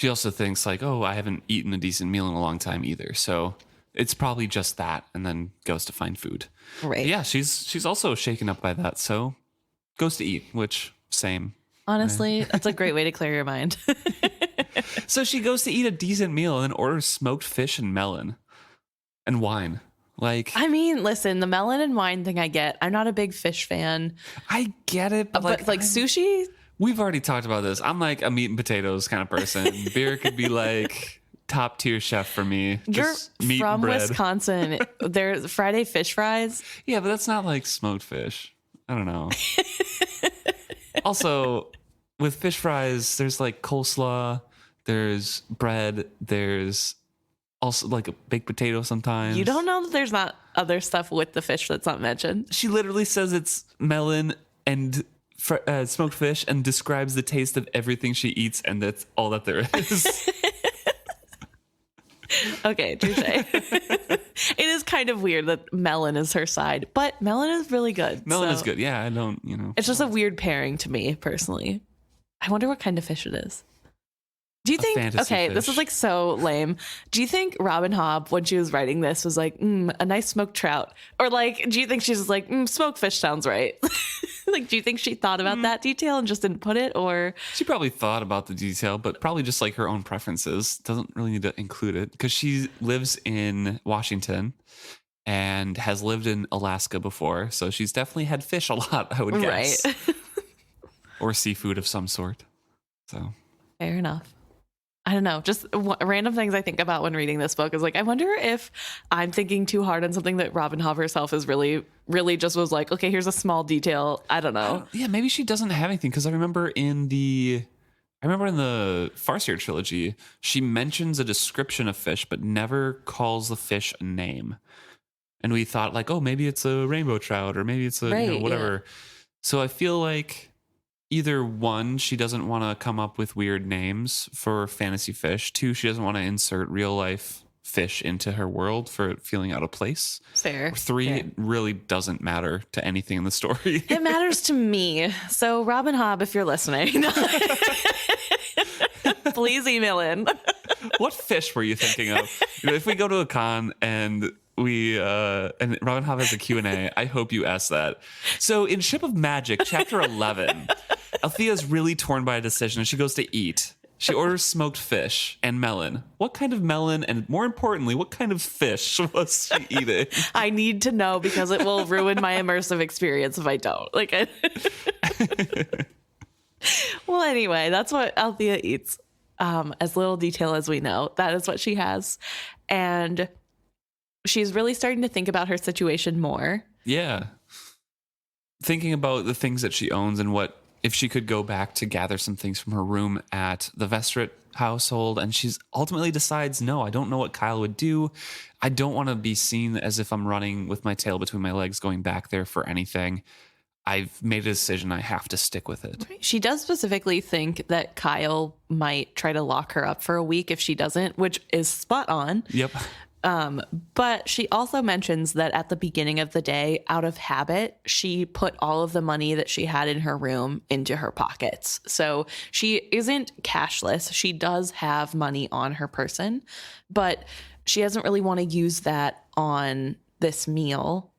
She also thinks like, oh, I haven't eaten a decent meal in a long time either. So it's probably just that, and then goes to find food. Right. But yeah, she's also shaken up by that. So goes to eat, which same. Honestly, that's a great way to clear your mind. So she goes to eat a decent meal and then orders smoked fish and melon and wine. Like, I mean, listen, the melon and wine thing I get. I'm not a big fish fan. I get it, but Like sushi? we've already talked about this. I'm like a meat and potatoes kind of person. Beer could be like top tier chef for me. You're Just meat from and bread. Wisconsin. There's Friday fish fries. Yeah, but that's not like smoked fish. I don't know. Also, with fish fries, there's like coleslaw, there's bread, there's also like a baked potato sometimes. You don't know that there's not other stuff with the fish that's not mentioned. She literally says it's melon and smoked fish and describes the taste of everything she eats, and that's all that there is. Okay, touche. It is kind of weird that melon is her side, but melon is really good. Melon so is good. Yeah, I don't, you know. It's just a weird pairing to me personally. I wonder what kind of fish it is. Do you think, okay, this is like so lame. Do you think Robin Hobb, when she was writing this, was like, a nice smoked trout? Or like, do you think she's just like, smoked fish sounds right? Like, do you think she thought about that detail and just didn't put it? Or she probably thought about the detail, but probably just like her own preferences. Doesn't really need to include it because she lives in Washington and has lived in Alaska before. So she's definitely had fish a lot, I would guess. Right. Or seafood of some sort. So fair enough. I don't know. Just random things I think about when reading this book is like, I wonder if I'm thinking too hard on something that Robin Hobb herself is really just was like, okay, here's a small detail. I don't know. Yeah, maybe she doesn't have anything because I remember in the Farseer trilogy, she mentions a description of fish, but never calls the fish a name. And we thought like, oh, maybe it's a rainbow trout or maybe it's a whatever. Yeah. So I feel like either one, she doesn't want to come up with weird names for fantasy fish. Two, she doesn't want to insert real life fish into her world for feeling out of place. Fair. Or three, fair. It really doesn't matter to anything in the story. It matters to me. So Robin Hobb, if you're listening, please email in. What fish were you thinking of? If we go to a con and and Robin Hobb has a Q&A, I hope you ask that. So in Ship of Magic, chapter 11, Althea's really torn by a decision and she goes to eat. She orders smoked fish and melon. What kind of melon, and more importantly, what kind of fish was she eating? I need to know because it will ruin my immersive experience if I don't. Well, anyway, that's what Althea eats. As little detail as we know, that is what she has. And she's really starting to think about her situation more. Yeah. Thinking about the things that she owns and what if she could go back to gather some things from her room at the Vestrit household. And she's ultimately decides, no, I don't know what Kyle would do. I don't want to be seen as if I'm running with my tail between my legs going back there for anything. I've made a decision. I have to stick with it. She does specifically think that Kyle might try to lock her up for a week if she doesn't, which is spot on. Yep. But she also mentions that at the beginning of the day, out of habit, she put all of the money that she had in her room into her pockets. So she isn't cashless. She does have money on her person, but she doesn't really want to use that on this meal.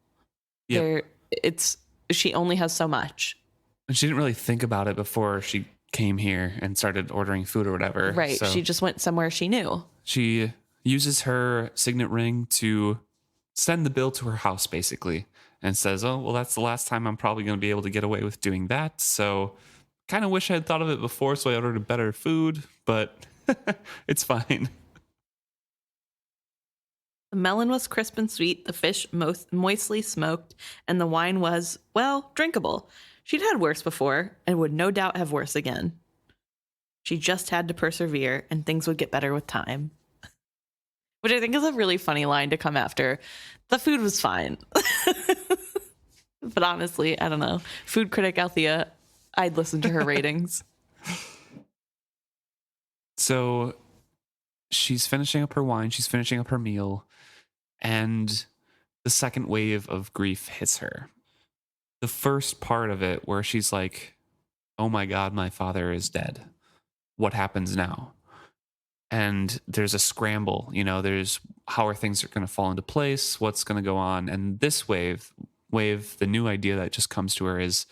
Yep. She only has so much. And she didn't really think about it before she came here and started ordering food or whatever. Right. So she just went somewhere she knew. She uses her signet ring to send the bill to her house, basically, and says, oh, well, that's the last time I'm probably going to be able to get away with doing that. So kind of wish I had thought of it before, so I ordered better food, but it's fine. The melon was crisp and sweet, the fish moistly smoked, and the wine was, well, drinkable. She'd had worse before and would no doubt have worse again. She just had to persevere, and things would get better with time. Which I think is a really funny line to come after. The food was fine. But honestly, I don't know. Food critic Althea, I'd listen to her ratings. So she's finishing up her wine. She's finishing up her meal. And the second wave of grief hits her. The first part of it where she's like, oh my God, my father is dead. What happens now? and there's a scramble. There's how are things going to fall into place, what's going to go on. And this wave, the new idea that just comes to her is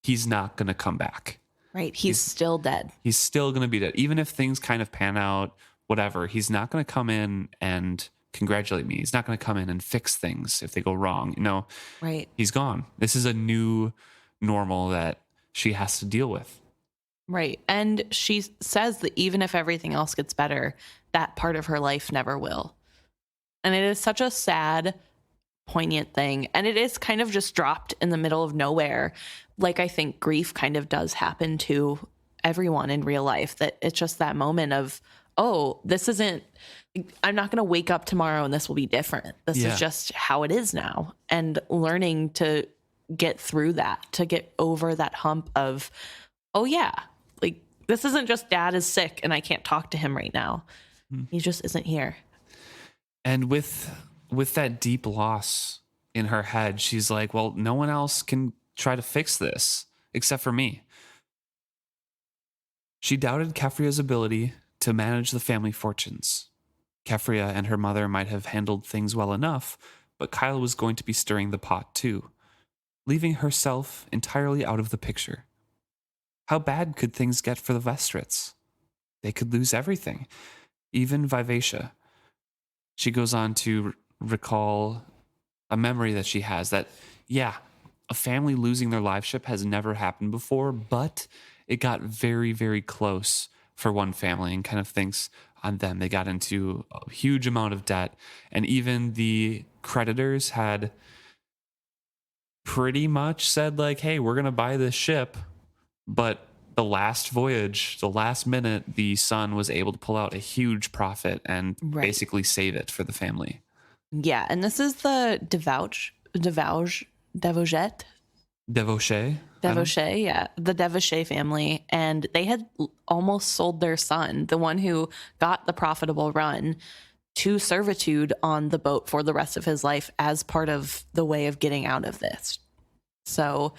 he's not going to come back. Right. He's still dead. He's still going to be dead. Even if things kind of pan out, whatever, he's not going to come in and congratulate me. He's not going to come in and fix things if they go wrong. Right. He's gone. This is a new normal that she has to deal with. Right. And she says that even if everything else gets better, that part of her life never will. And it is such a sad, poignant thing. And it is kind of just dropped in the middle of nowhere. Like I think grief kind of does happen to everyone in real life, that it's just that moment of, oh, this isn't, I'm not going to wake up tomorrow and this will be different. This is just how it is now. And learning to get through that, to get over that hump of, oh yeah, like this isn't just dad is sick and I can't talk to him right now. He just isn't here. And with that deep loss in her head, she's like, well, no one else can try to fix this except for me. She doubted Kefria's ability to manage the family fortunes. Kefria and her mother might have handled things well enough, but Kyle was going to be stirring the pot too, leaving herself entirely out of the picture. How bad could things get for the Vestrits? They could lose everything, even Vivacia. She goes on to recall a memory that she has that, a family losing their live ship has never happened before, but it got very, very close for one family, and kind of thinks on them. They got into a huge amount of debt, and even the creditors had pretty much said like, hey, we're going to buy this ship. But the last voyage, the last minute, the son was able to pull out a huge profit and basically save it for the family. Yeah, and this is the Devouche, yeah, the Devouche family, and they had almost sold their son, the one who got the profitable run, to servitude on the boat for the rest of his life as part of the way of getting out of this. So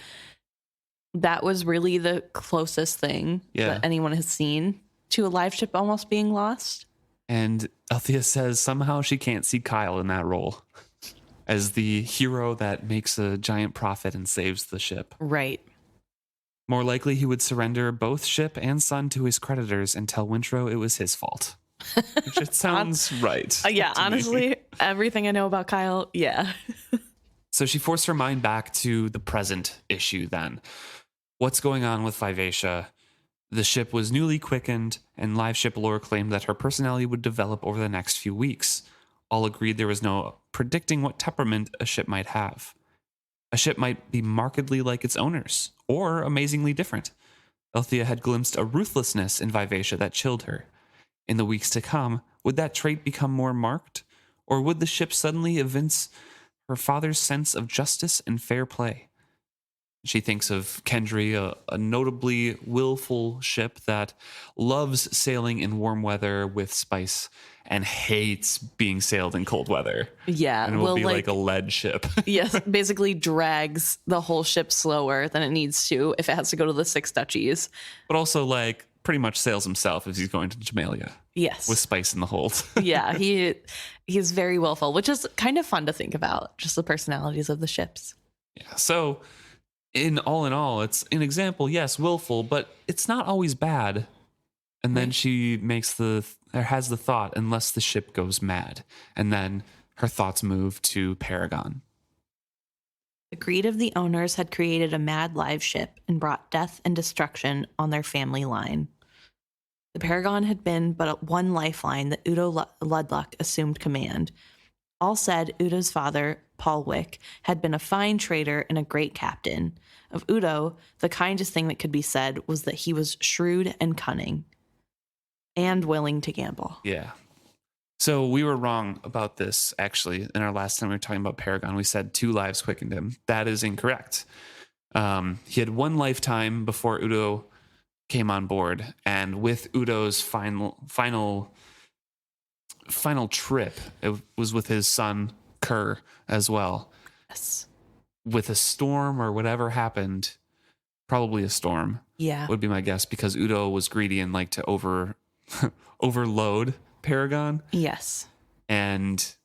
that was really the closest thing that anyone has seen to a live ship almost being lost. And Althea says somehow she can't see Kyle in that role as the hero that makes a giant profit and saves the ship. Right. More likely he would surrender both ship and son to his creditors and tell Wintrow it was his fault. Which it sounds right. Yeah, honestly, everything I know about Kyle, yeah. So she forced her mind back to the present issue then. What's going on with Vivacia? The ship was newly quickened, and live ship lore claimed that her personality would develop over the next few weeks. All agreed there was no predicting what temperament a ship might have. A ship might be markedly like its owners, or amazingly different. Althea had glimpsed a ruthlessness in Vivacia that chilled her. In the weeks to come, would that trait become more marked, or would the ship suddenly evince her father's sense of justice and fair play? She thinks of Kendry, a notably willful ship that loves sailing in warm weather with spice and hates being sailed in cold weather. Yeah. And will be like a lead ship. Yes, basically drags the whole ship slower than it needs to if it has to go to the Six Duchies. But also like pretty much sails himself as he's going to Jamalia. Yes. With spice in the hold. Yeah, he's very willful, which is kind of fun to think about, just the personalities of the ships. Yeah. So in all, it's an example, yes, willful, but it's not always bad. And then she has the thought, unless the ship goes mad. And then her thoughts move to Paragon. The greed of the owners had created a mad live ship and brought death and destruction on their family line. The Paragon had been but one lifeline that Udo Ludluck assumed command. All said, Udo's father, Paul Wick, had been a fine trader and a great captain. Of Udo, the kindest thing that could be said was that he was shrewd and cunning and willing to gamble. Yeah. So we were wrong about this, actually. In our last time we were talking about Paragon, we said 2 lives quickened him. That is incorrect. He had 1 lifetime before Udo came on board. And with Udo's final trip, it was with his son, Kerr, as well. Yes. With a storm or whatever happened, probably a storm. Yeah. Would be my guess, because Udo was greedy and liked to overload Paragon, Yes. and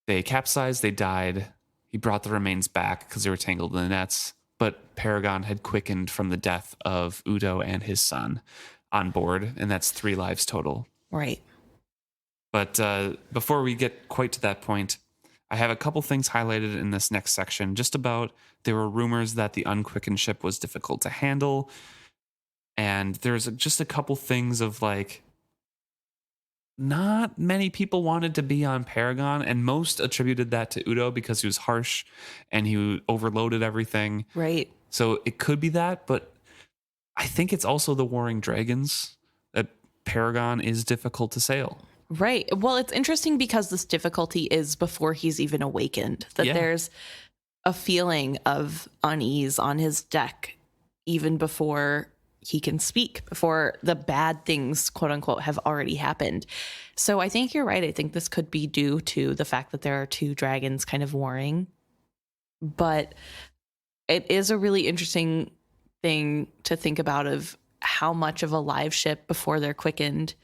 they capsized, they died. He brought the remains back because they were tangled in the nets, but Paragon had quickened from the death of Udo and his son on board, and that's 3 lives total. Right. But before we get quite to that point, I have a couple things highlighted in this next section just about there were rumors that the unquickened ship was difficult to handle. And there's just a couple things of like, not many people wanted to be on Paragon, and most attributed that to Udo because he was harsh and he overloaded everything. Right. So it could be that, but I think it's also the Warring Dragons that Paragon is difficult to sail. Right. Well, it's interesting because this difficulty is before he's even awakened, that there's a feeling of unease on his deck even before he can speak, before the bad things, quote unquote, have already happened. So I think you're right. I think this could be due to the fact that there are 2 dragons kind of warring. But it is a really interesting thing to think about of how much of a live ship before they're quickened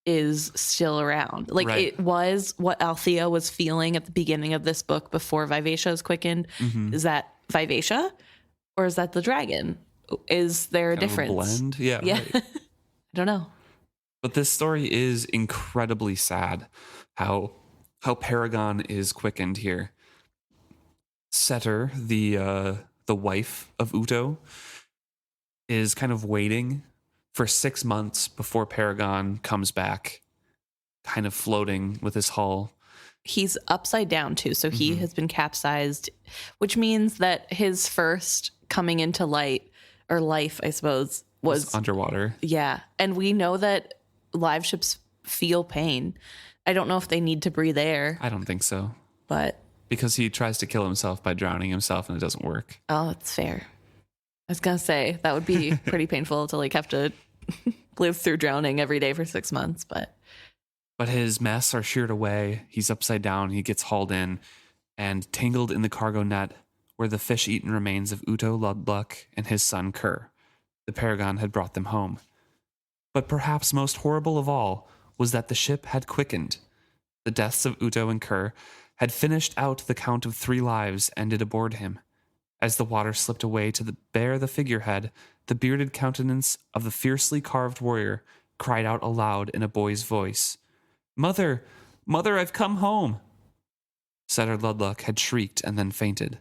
is still around. Like it was what Althea was feeling at the beginning of this book before Vivacia is quickened. Mm-hmm. Is that Vivacia or is that the dragon? Is there a difference? A blend? Yeah. Right. I don't know. But this story is incredibly sad how Paragon is quickened here. Setter, the wife of Udo, is kind of waiting for 6 months before Paragon comes back, kind of floating with his hull. He's upside down too, so he has been capsized, which means that his first coming into light or life, I suppose, was underwater. Yeah, and we know that live ships feel pain. I don't know if they need to breathe air. I don't think so. But because he tries to kill himself by drowning himself and it doesn't work. Oh, that's fair. I was going to say that would be pretty painful to like have to live through drowning every day for 6 months, but his masts are sheared away. He's upside down. He gets hauled in and tangled in the cargo net where the fish-eaten remains of Udo Ludluck and his son Kerr. The Paragon had brought them home. But perhaps most horrible of all was that the ship had quickened. The deaths of Udo and Kerr had finished out the count of 3 lives ended aboard him. As the water slipped away to bear the figurehead, the bearded countenance of the fiercely carved warrior cried out aloud in a boy's voice, "Mother, mother, I've come home!" Setter Ludluck had shrieked and then fainted.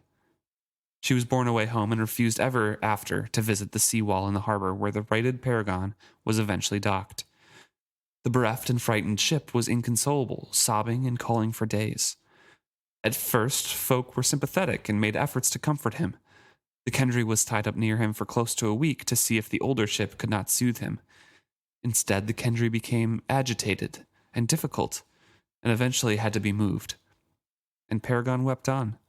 She was borne away home and refused ever after to visit the seawall in the harbor where the righted Paragon was eventually docked. The bereft and frightened ship was inconsolable, sobbing and calling for days. At first, folk were sympathetic and made efforts to comfort him. The Kendry was tied up near him for close to a week to see if the older ship could not soothe him. Instead, the Kendry became agitated and difficult, and eventually had to be moved. And Paragon wept on.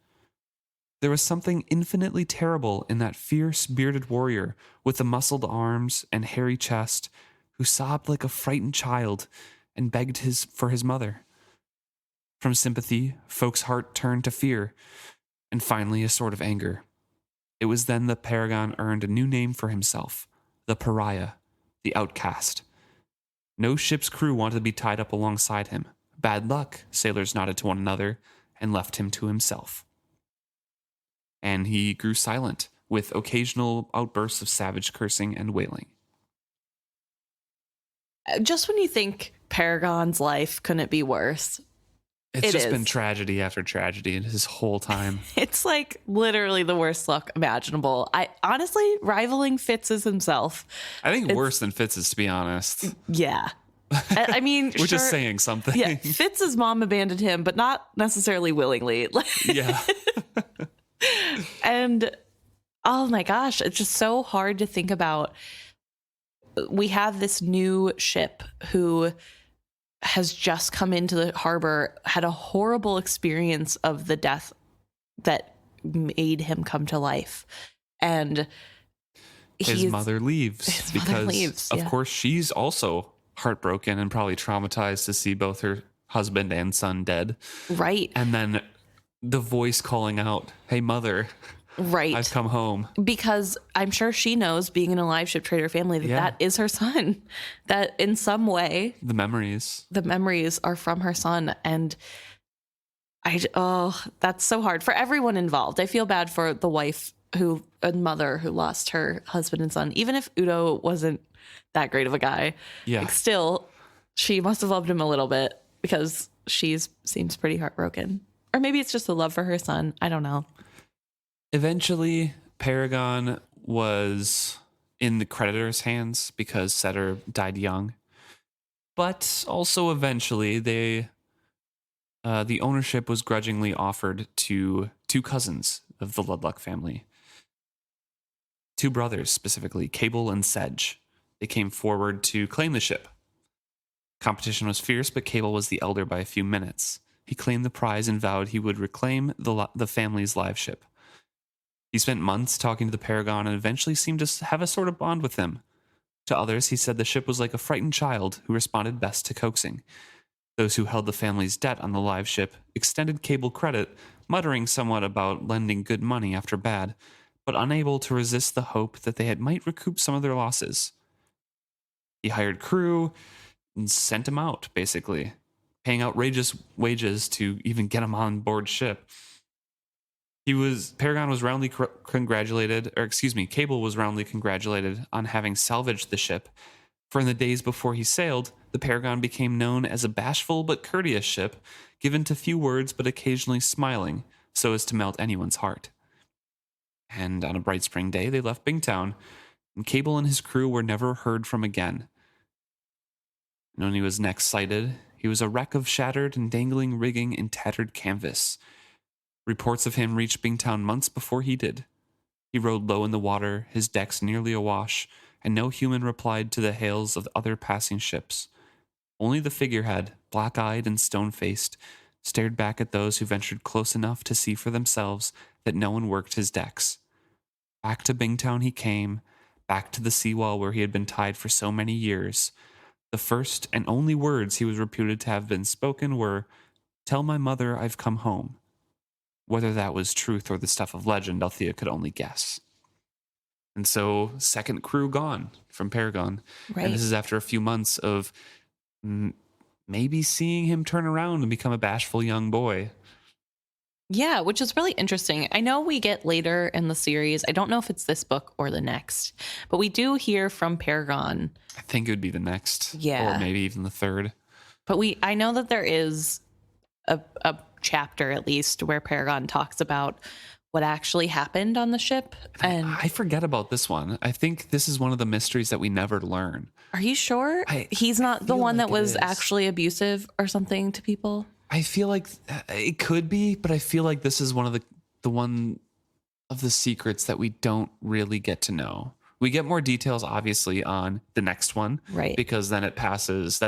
There was something infinitely terrible in that fierce, bearded warrior with the muscled arms and hairy chest who sobbed like a frightened child and begged for his mother. From sympathy, folks' heart turned to fear, and finally a sort of anger. It was then that Paragon earned a new name for himself, the Pariah, the outcast. No ship's crew wanted to be tied up alongside him. Bad luck, sailors nodded to one another, and left him to himself. And he grew silent, with occasional outbursts of savage cursing and wailing. Just when you think Paragon's life couldn't be worse, It's just been tragedy after tragedy in his whole time. It's like literally the worst luck imaginable. I honestly, rivaling Fitz's himself. I think worse than Fitz's, to be honest. Yeah. I mean, we're just saying something. Yeah, Fitz's mom abandoned him, but not necessarily willingly. Yeah. And oh my gosh, it's just so hard to think about. We have this new ship who has just come into the harbor, had a horrible experience of the death that made him come to life. And his mother leaves because, of course, she's also heartbroken and probably traumatized to see both her husband and son dead. Right. And then the voice calling out, "Hey, mother, Right. I've come home. Because I'm sure she knows, being in a live ship trader family, that is her son. That in some way, the memories are from her son. And that's so hard for everyone involved. I feel bad for the wife and mother who lost her husband and son. Even if Udo wasn't that great of a guy, still, she must have loved him a little bit, because she seems pretty heartbroken. Or maybe it's just the love for her son. I don't know. Eventually, Paragon was in the creditor's hands because Setter died young. But also eventually, the ownership was grudgingly offered to two cousins of the Ludluck family. Two brothers, specifically, Cable and Sedge. They came forward to claim the ship. Competition was fierce, but Cable was the elder by a few minutes. He claimed the prize and vowed he would reclaim the family's live ship. He spent months talking to the Paragon and eventually seemed to have a sort of bond with him. To others, he said the ship was like a frightened child who responded best to coaxing. Those who held the family's debt on the live ship extended Cable credit, muttering somewhat about lending good money after bad, but unable to resist the hope that they might recoup some of their losses. He hired crew and sent them out, basically, paying outrageous wages to even get them on board ship. Paragon was roundly Cable was roundly congratulated on having salvaged the ship, for in the days before he sailed, the Paragon became known as a bashful but courteous ship, given to few words but occasionally smiling, so as to melt anyone's heart. And on a bright spring day, they left Bingtown, and Cable and his crew were never heard from again. And when he was next sighted, he was a wreck of shattered and dangling rigging and tattered canvas. Reports of him reached Bingtown months before he did. He rode low in the water, his decks nearly awash, and no human replied to the hails of other passing ships. Only the figurehead, black-eyed and stone-faced, stared back at those who ventured close enough to see for themselves that no one worked his decks. Back to Bingtown he came, back to the seawall where he had been tied for so many years. The first and only words he was reputed to have been spoken were, "Tell my mother I've come home." Whether that was truth or the stuff of legend, Althea could only guess. And so, second crew gone from Paragon. Right. And this is after a few months of maybe seeing him turn around and become a bashful young boy. Yeah, which is really interesting. I know we get later in the series, I don't know if it's this book or the next, but we do hear from Paragon. I think it would be the next. Yeah. Or maybe even the third. But I know that there is a chapter, at least, where Paragon talks about what actually happened on the ship. And I forget about this one. I think this is one of the mysteries that we never learn. Are you sure he's not the one that was actually abusive or something to people? I feel like it could be, but I feel like this is one of the one of the secrets that we don't really get to know. We get more details, obviously, on the next one, right? Because then it passes.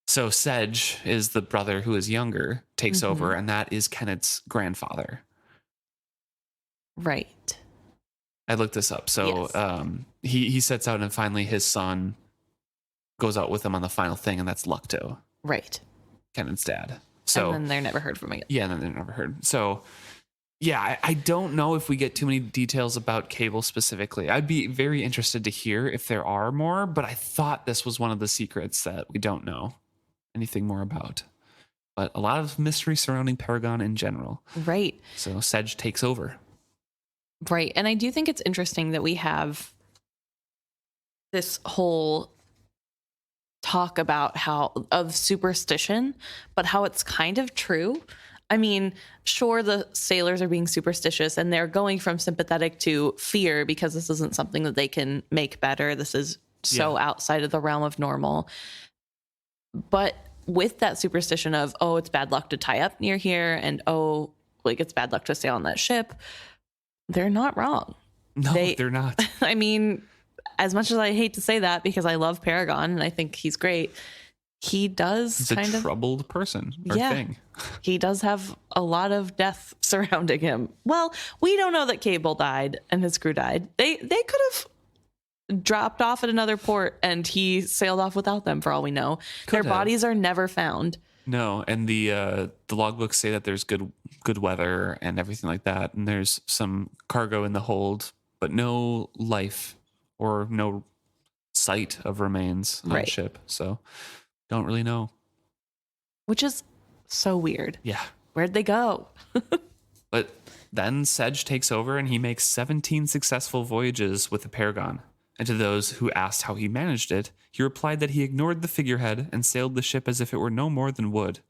So Sedge is the brother who is younger, takes over, and that is Kenneth's grandfather. Right. I looked this up. So he sets out, and finally his son goes out with him on the final thing, and that's Lucto. Right. Kenneth's dad. So, and then they're never heard from again. Yeah, and then they're never heard. So, yeah, I don't know if we get too many details about Cable specifically. I'd be very interested to hear if there are more, but I thought this was one of the secrets that we don't know anything more about. But a lot of mystery surrounding Paragon in general. Right. So Sedge takes over. Right. And I do think it's interesting that we have this whole talk about of superstition, but how it's kind of true. I mean, sure, the sailors are being superstitious and they're going from sympathetic to fear because this isn't something that they can make better. This is so outside of the realm of normal. But with that superstition of, oh, it's bad luck to tie up near here, and oh, like it's bad luck to sail on that ship, they're not wrong. No, they're not. I mean, as much as I hate to say that because I love Paragon and I think he's great, he does he's a troubled person or thing. He does have a lot of death surrounding him. Well, we don't know that Cable died and his crew died. They could have dropped off at another port and he sailed off without them for all we know. Their bodies are never found. No, and the logbooks say that there's good weather and everything like that, and there's some cargo in the hold, but no life or no sight of remains on Right. ship. So don't really know. Which is so weird. Yeah. Where'd they go? But then Sedge takes over and he makes 17 successful voyages with the Paragon. And to those who asked how he managed it, he replied that he ignored the figurehead and sailed the ship as if it were no more than wood.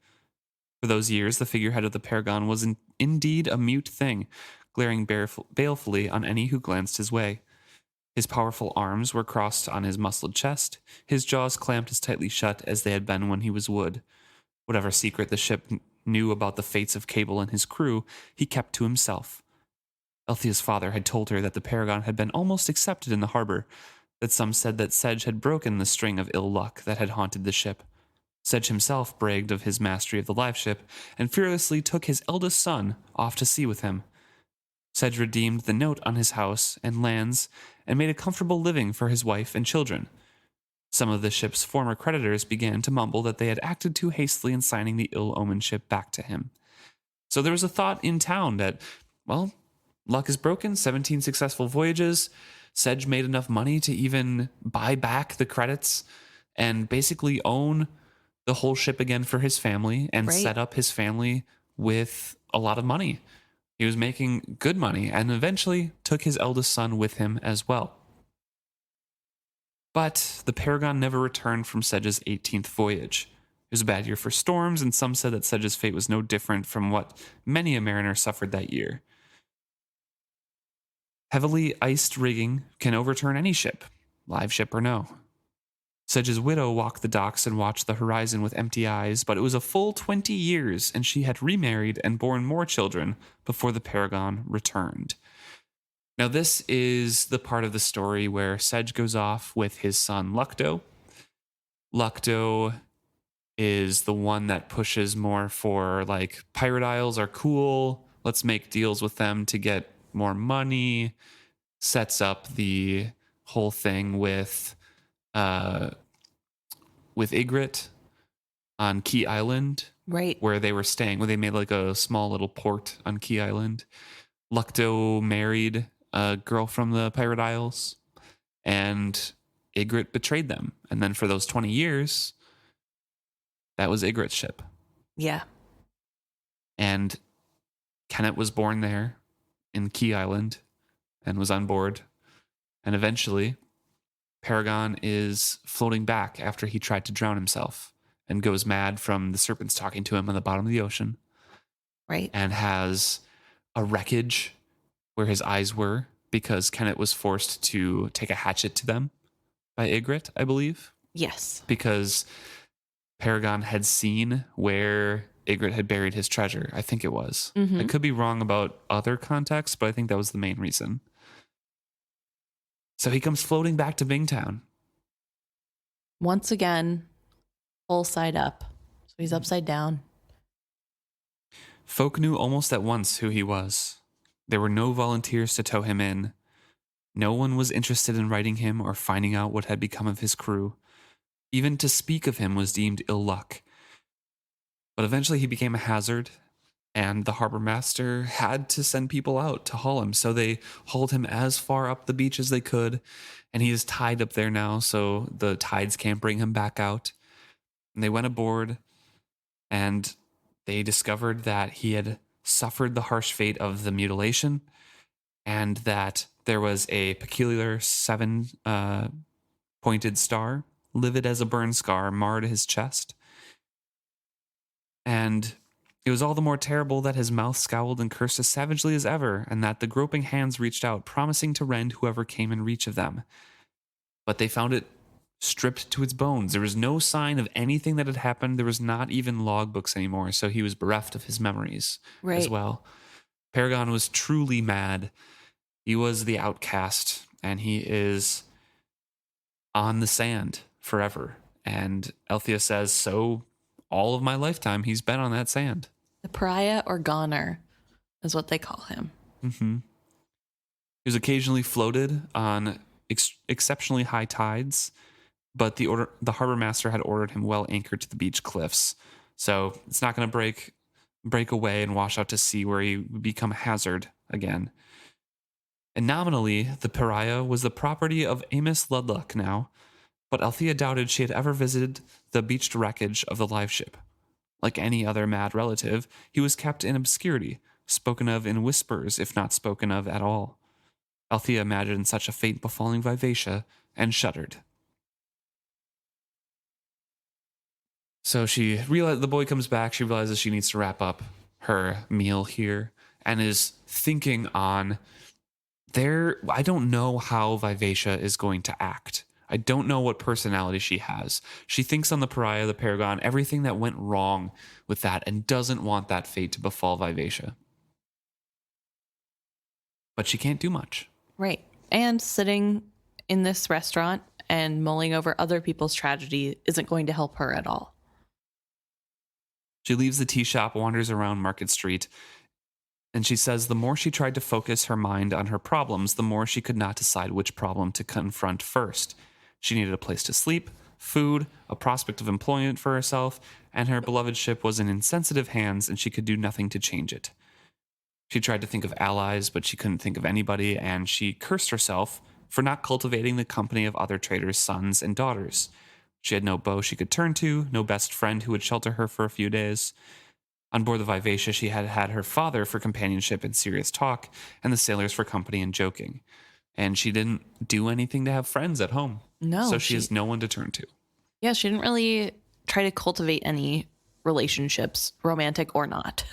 For those years, the figurehead of the Paragon was indeed a mute thing, glaring balefully on any who glanced his way. His powerful arms were crossed on his muscled chest, his jaws clamped as tightly shut as they had been when he was wood. Whatever secret the ship knew about the fates of Cable and his crew, he kept to himself. Althea's father had told her that the Paragon had been almost accepted in the harbor, that some said that Sedge had broken the string of ill luck that had haunted the ship. Sedge himself bragged of his mastery of the live ship and fearlessly took his eldest son off to sea with him. Sedge redeemed the note on his house and lands and made a comfortable living for his wife and children. Some of the ship's former creditors began to mumble that they had acted too hastily in signing the ill-omened ship back to him. So there was a thought in town that, well, luck is broken, 17 successful voyages. Sedge made enough money to even buy back the credits and basically own the whole ship again for his family and set up his family with a lot of money. He was making good money and eventually took his eldest son with him as well. But the Paragon never returned from Sedge's 18th voyage. It was a bad year for storms, and some said that Sedge's fate was no different from what many a mariner suffered that year. Heavily iced rigging can overturn any ship, live ship or no. Sedge's widow walked the docks and watched the horizon with empty eyes, but it was a full 20 years, and she had remarried and borne more children before the Paragon returned. Now, this is the part of the story where Sedge goes off with his son Lucto. Lucto is the one that pushes more for, like, pirate isles are cool. Let's make deals with them to get more money. Sets up the whole thing with Ygritte on Key Island. Right. Where they were staying, where they made like a small little port on Key Island. Lucto married a girl from the Pirate Isles, and Ygritte betrayed them. And then for those 20 years, that was Ygritte's ship. Yeah. And Kenneth was born there in Key Island and was on board. And eventually, Paragon is floating back after he tried to drown himself and goes mad from the serpents talking to him on the bottom of the ocean. Right. And has a wreckage where his eyes were because Kenneth was forced to take a hatchet to them by Ygritte, I believe. Yes. Because Paragon had seen where Ygritte had buried his treasure. I think it was. Mm-hmm. I could be wrong about other contexts, but I think that was the main reason. So he comes floating back to Bingtown. Once again, full side up. So he's upside down. Folk knew almost at once who he was. There were no volunteers to tow him in. No one was interested in writing him or finding out what had become of his crew. Even to speak of him was deemed ill luck. But eventually he became a hazard, and the harbor master had to send people out to haul him. So they hauled him as far up the beach as they could, and he is tied up there now, so the tides can't bring him back out. And they went aboard, and they discovered that he had suffered the harsh fate of the mutilation, and that there was a peculiar 7-pointed star, livid as a burn scar, marred his chest. And it was all the more terrible that his mouth scowled and cursed as savagely as ever, and that the groping hands reached out, promising to rend whoever came in reach of them. But they found it stripped to its bones. There was no sign of anything that had happened. There was not even logbooks anymore, so he was bereft of his memories as well. Paragon was truly mad. He was the outcast, and he is on the sand forever. And Althea says, so all of my lifetime, he's been on that sand. The pariah or goner is what they call him. Mm-hmm. He was occasionally floated on exceptionally high tides, but the harbor master had ordered him well anchored to the beach cliffs So it's not going to break away and wash out to sea where he would become a hazard again. And nominally, the pariah was the property of Amos Ludluck now, but Althea doubted she had ever visited the beached wreckage of the live ship. Like any other mad relative, he was kept in obscurity, spoken of in whispers, if not spoken of at all. Althea imagined such a fate befalling Vivacia and shuddered. So she realized the boy comes back. She realizes she needs to wrap up her meal here and is thinking on I don't know how Vivacia is going to act. I don't know what personality she has. She thinks on the pariah, the paragon, everything that went wrong with that and doesn't want that fate to befall Vivacia. But she can't do much. Right. And sitting in this restaurant and mulling over other people's tragedy isn't going to help her at all. She leaves the tea shop, wanders around Market Street, and she says the more she tried to focus her mind on her problems, the more she could not decide which problem to confront first. She needed a place to sleep, food, a prospect of employment for herself, and her beloved ship was in insensitive hands and she could do nothing to change it. She tried to think of allies, but she couldn't think of anybody, and she cursed herself for not cultivating the company of other traders' sons and daughters. She had no beau she could turn to, no best friend who would shelter her for a few days. On board the Vivacia, she had had her father for companionship and serious talk, and the sailors for company and joking. And she didn't do anything to have friends at home. No. So she has no one to turn to. Yeah, she didn't really try to cultivate any relationships, romantic or not.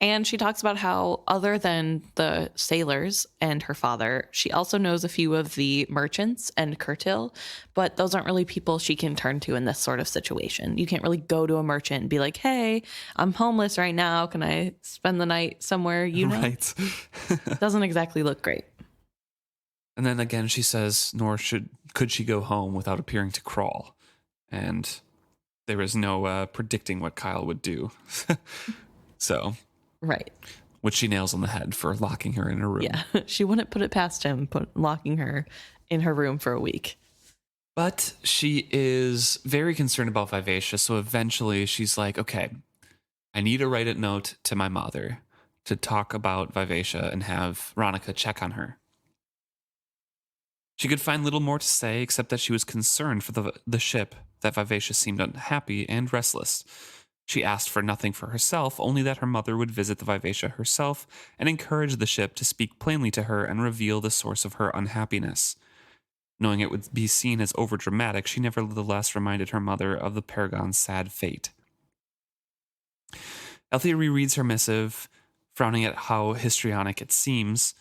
And she talks about how, other than the sailors and her father, she also knows a few of the merchants and Curtil, but those aren't really people she can turn to in this sort of situation. You can't really go to a merchant and be like, hey, I'm homeless right now. Can I spend the night somewhere? You know? Right. Doesn't exactly look great. And then again, she says, nor could she go home without appearing to crawl. And there was no predicting what Kyle would do. So... Right. Which she nails on the head for locking her in her room. Yeah, she wouldn't put it past him, locking her in her room for a week. But she is very concerned about Vivacia, so eventually she's like, okay, I need to write a note to my mother to talk about Vivacia and have Ronica check on her. She could find little more to say except that she was concerned for the ship, that Vivacia seemed unhappy and restless. She asked for nothing for herself, only that her mother would visit the Vivacia herself and encourage the ship to speak plainly to her and reveal the source of her unhappiness. Knowing it would be seen as overdramatic, she nevertheless reminded her mother of the Paragon's sad fate. Althea rereads her missive, frowning at how histrionic it seems,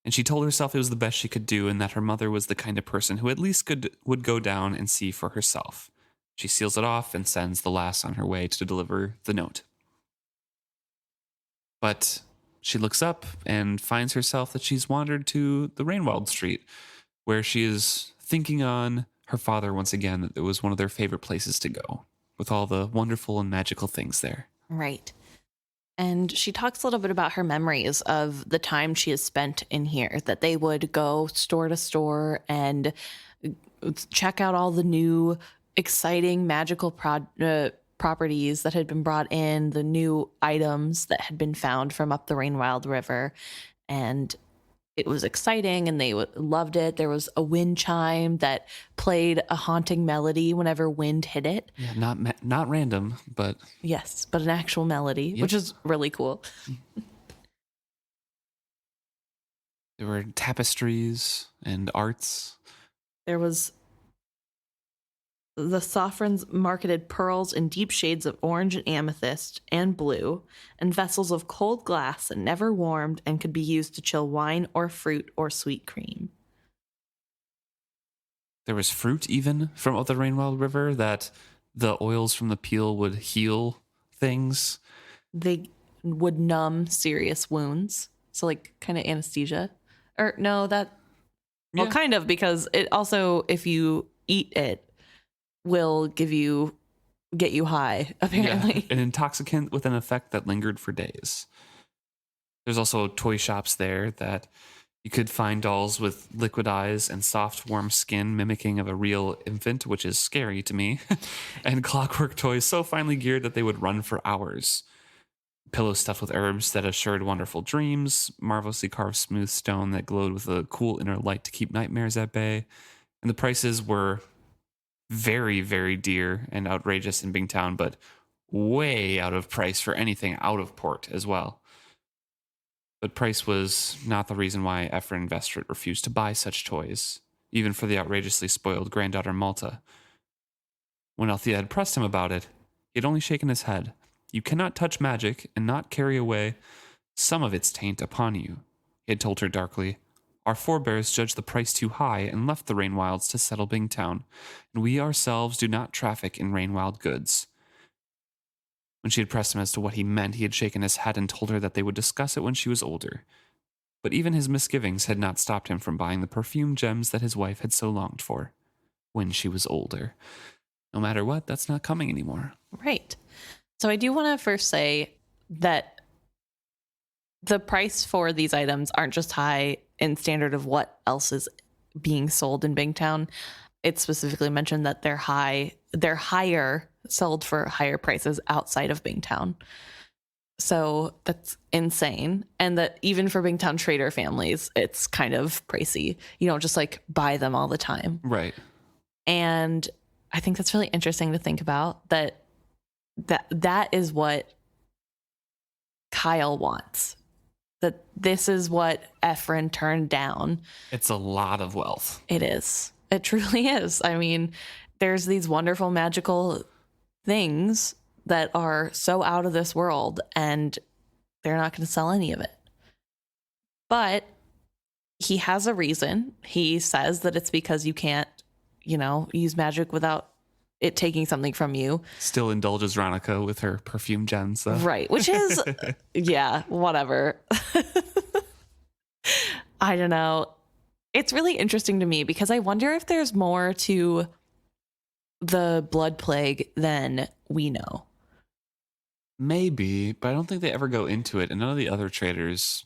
and she told herself it was the best she could do and that her mother was the kind of person who at least would go down and see for herself. She seals it off and sends the lass on her way to deliver the note. But she looks up and finds herself that she's wandered to the Rainwild Street, where she is thinking on her father once again, that it was one of their favorite places to go, with all the wonderful and magical things there. Right. And she talks a little bit about her memories of the time she has spent in here, that they would go store to store and check out all the new exciting magical properties that had been brought in, the new items that had been found from up the Rainwild River. And it was exciting and they loved it. There was a wind chime that played a haunting melody whenever wind hit it. Yeah, not random, but... Yes, but an actual melody, Yep. which is really cool. There were tapestries and arts. There was... The Sovereigns marketed pearls in deep shades of orange and amethyst and blue, and vessels of cold glass that never warmed and could be used to chill wine or fruit or sweet cream. There was fruit even from up the Rainwild River that the oils from the peel would heal things. They would numb serious wounds. So like kind of anesthesia. Or no, that... Well, Yeah. kind of, because it also, if you eat it, will get you high, apparently. Yeah, an intoxicant with an effect that lingered for days. There's also toy shops there that You could find dolls with liquid eyes and soft, warm skin mimicking of a real infant, which is scary to me, and clockwork toys so finely geared that they would run for hours. Pillows stuffed with herbs that assured wonderful dreams, marvelously carved smooth stone that glowed with a cool inner light to keep nightmares at bay. And the prices were very, very dear and outrageous in Bingtown, but way out of price for anything out of port as well. But price was not the reason why Ephraim Vestrit refused to buy such toys, even for the outrageously spoiled granddaughter Malta. When Althea had pressed him about it, he had only shaken his head. You cannot touch magic and not carry away some of its taint upon you, he had told her darkly. Our forebears judged the price too high and left the Rainwilds to settle Bingtown, and we ourselves do not traffic in Rainwild goods. When she had pressed him as to what he meant, he had shaken his head and told her that they would discuss it when she was older. But even his misgivings had not stopped him from buying the perfumed gems that his wife had so longed for. When she was older. No matter what, that's not coming anymore. Right. So I do want to first say that the price for these items aren't just high in standard of what else is being sold in Bingtown. It's specifically mentioned that they're higher, sold for higher prices outside of Bingtown. So that's insane. And that even for Bingtown trader families, it's kind of pricey. You don't just like buy them all the time. Right. And I think that's really interesting to think about, that is what Kyle wants. That this is what Ephraim turned down. It's a lot of wealth. It is. It truly is. I mean, there's these wonderful magical things that are so out of this world, and they're not going to sell any of it. But he has a reason. He says that it's because you can't, use magic without it taking something from you. Still indulges Ronica with her perfume gems, though. Right, which is, yeah, whatever. I don't know. It's really interesting to me because I wonder if there's more to the blood plague than we know. Maybe, but I don't think they ever go into it. And none of the other traders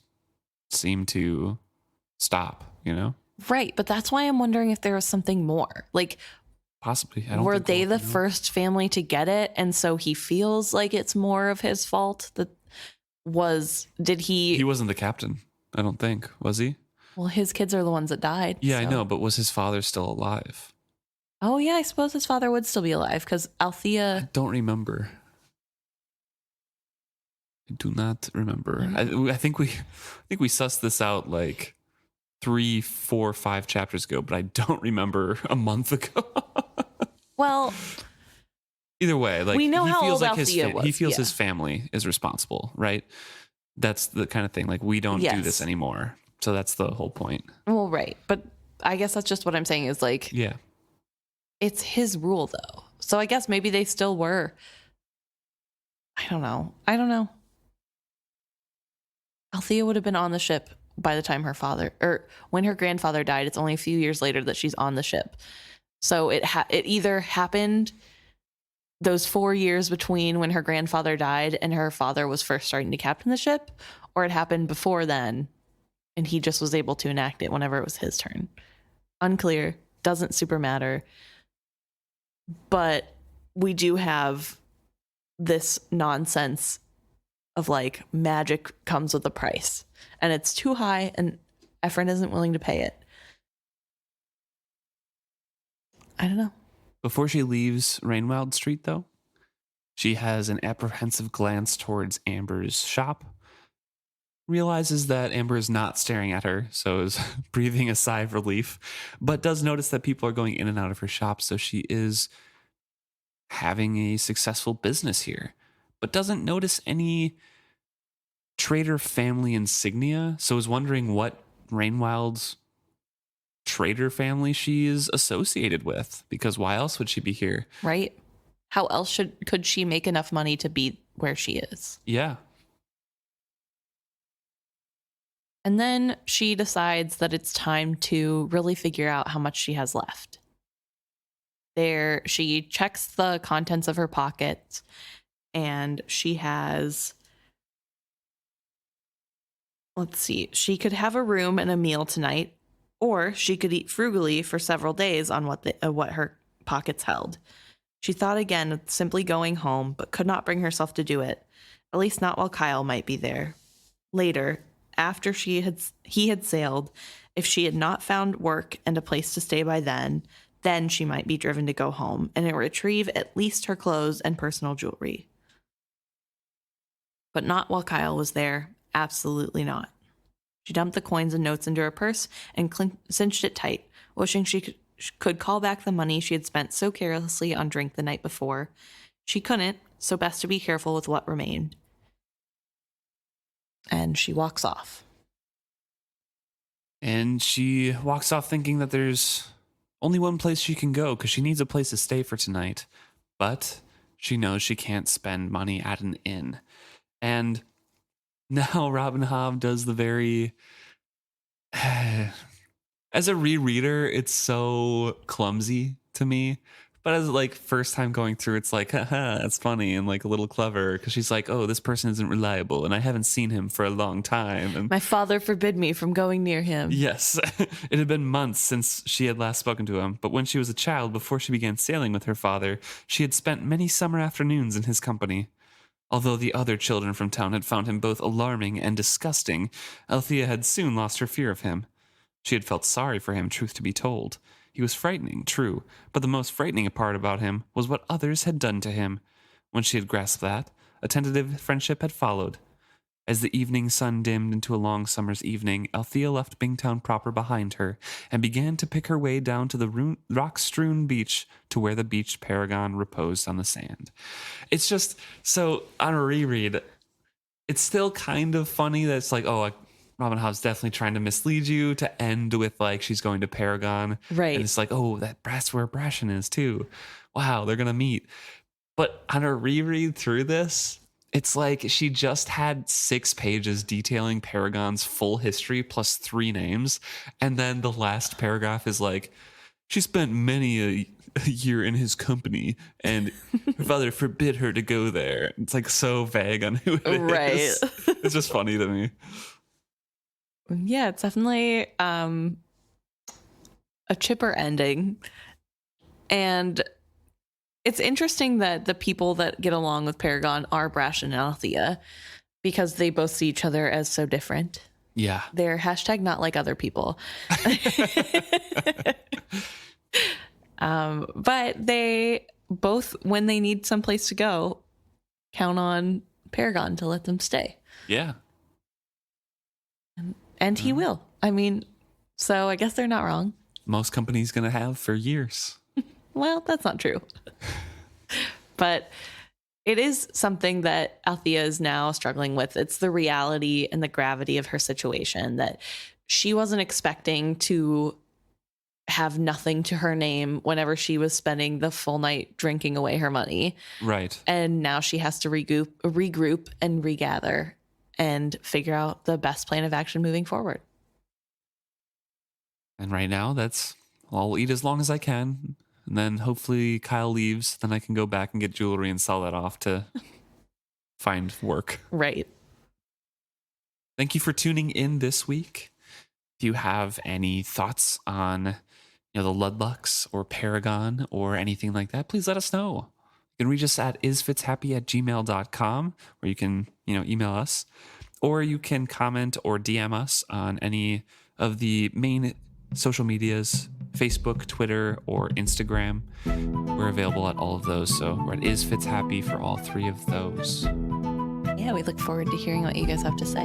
seem to stop, Right, but that's why I'm wondering if there was something more. Like, possibly. I don't were think they we'll the first family to get it, and so he feels like it's more of his fault? He wasn't the captain, I don't think, was he? Well, his kids are the ones that died. Yeah, so. I know, but was his father still alive? Oh yeah, I suppose his father would still be alive because Althea. I don't remember. I do not remember. I think we sussed this out like 3, 4, 5 chapters ago, but I don't remember a month ago. Well, either way, like we know he how feels old like Althea was. He feels yeah. his family is responsible, right? That's the kind of thing. Like, we don't do this anymore. So that's the whole point. Well, right. But I guess that's just what I'm saying is like, yeah, it's his rule though. So I guess maybe they still were. I don't know. Althea would have been on the ship by the time when her grandfather died. It's only a few years later that she's on the ship. So it either happened those 4 years between when her grandfather died and her father was first starting to captain the ship, or it happened before then and he just was able to enact it whenever it was his turn. Unclear. Doesn't super matter. But we do have this nonsense of like magic comes with a price and it's too high and Ephraim isn't willing to pay it. I don't know. Before she leaves Rainwild Street, though, she has an apprehensive glance towards Amber's shop, realizes that Amber is not staring at her, so is breathing a sigh of relief, but does notice that people are going in and out of her shop, so she is having a successful business here, but doesn't notice any trader family insignia, so is wondering what Rainwild's trader family she is associated with, because why else would she be here? Right? How else could she make enough money to be where she is? Yeah. And then she decides that it's time to really figure out how much she has left. She checks the contents of her pockets and she has let's see. She could have a room and a meal tonight, or she could eat frugally for several days on what her pockets held. She thought again of simply going home, but could not bring herself to do it, at least not while Kyle might be there. Later, after he had sailed, if she had not found work and a place to stay by then she might be driven to go home and retrieve at least her clothes and personal jewelry. But not while Kyle was there. Absolutely not. She dumped the coins and notes into her purse and cinched it tight, wishing she could call back the money she had spent so carelessly on drink the night before. She couldn't, so best to be careful with what remained. And she walks off. And she walks off thinking that there's only one place she can go because she needs a place to stay for tonight. But she knows she can't spend money at an inn. And now Robin Hobb does the very... As a rereader, it's so clumsy to me. But as like first time going through, it's like, haha, it's funny and like a little clever because she's like, oh, this person isn't reliable and I haven't seen him for a long time. And my father forbid me from going near him. yes, it had been months since she had last spoken to him. But when she was a child, before she began sailing with her father, she had spent many summer afternoons in his company. Although the other children from town had found him both alarming and disgusting, Althea had soon lost her fear of him. She had felt sorry for him, truth to be told. He was frightening, true, but the most frightening part about him was what others had done to him. When she had grasped that, a tentative friendship had followed. As the evening sun dimmed into a long summer's evening, Althea left Bingtown proper behind her and began to pick her way down to the rock-strewn beach to where the beached Paragon reposed on the sand. It's just, so on a reread, it's still kind of funny that it's like, oh, Robin Hobb's definitely trying to mislead you to end with like she's going to Paragon. Right. And it's like, oh, that's where Brashen is too. Wow, they're going to meet. But on a reread through this, it's like she just had 6 pages detailing Paragon's full history plus 3 names. And then the last paragraph is like, she spent many a year in his company and her father forbid her to go there. It's like so vague on who it is. It's just funny to me. Yeah, it's definitely a chipper ending. And it's interesting that the people that get along with Paragon are Brash and Althea because they both see each other as so different. Yeah. They're hashtag not like other people. But they both, when they need someplace to go, count on Paragon to let them stay. Yeah. And he will. I mean, so I guess they're not wrong. Most companies going to have for years. Well, that's not true. But it is something that Althea is now struggling with. It's the reality and the gravity of her situation that she wasn't expecting to have nothing to her name whenever she was spending the full night drinking away her money. Right. And now she has to regroup and regather and figure out the best plan of action moving forward. And right now, I'll eat as long as I can. And then hopefully Kyle leaves. Then I can go back and get jewelry and sell that off to find work. Right. Thank you for tuning in this week. If you have any thoughts on the Ludlucks or Paragon or anything like that, please let us know. You can reach us at isfitshappy@gmail.com, where you can, email us, or you can comment or DM us on any of the main social medias, Facebook, Twitter, or Instagram. We're available at all of those. So we're at isfitshappy for all 3 of those. Yeah, we look forward to hearing what you guys have to say.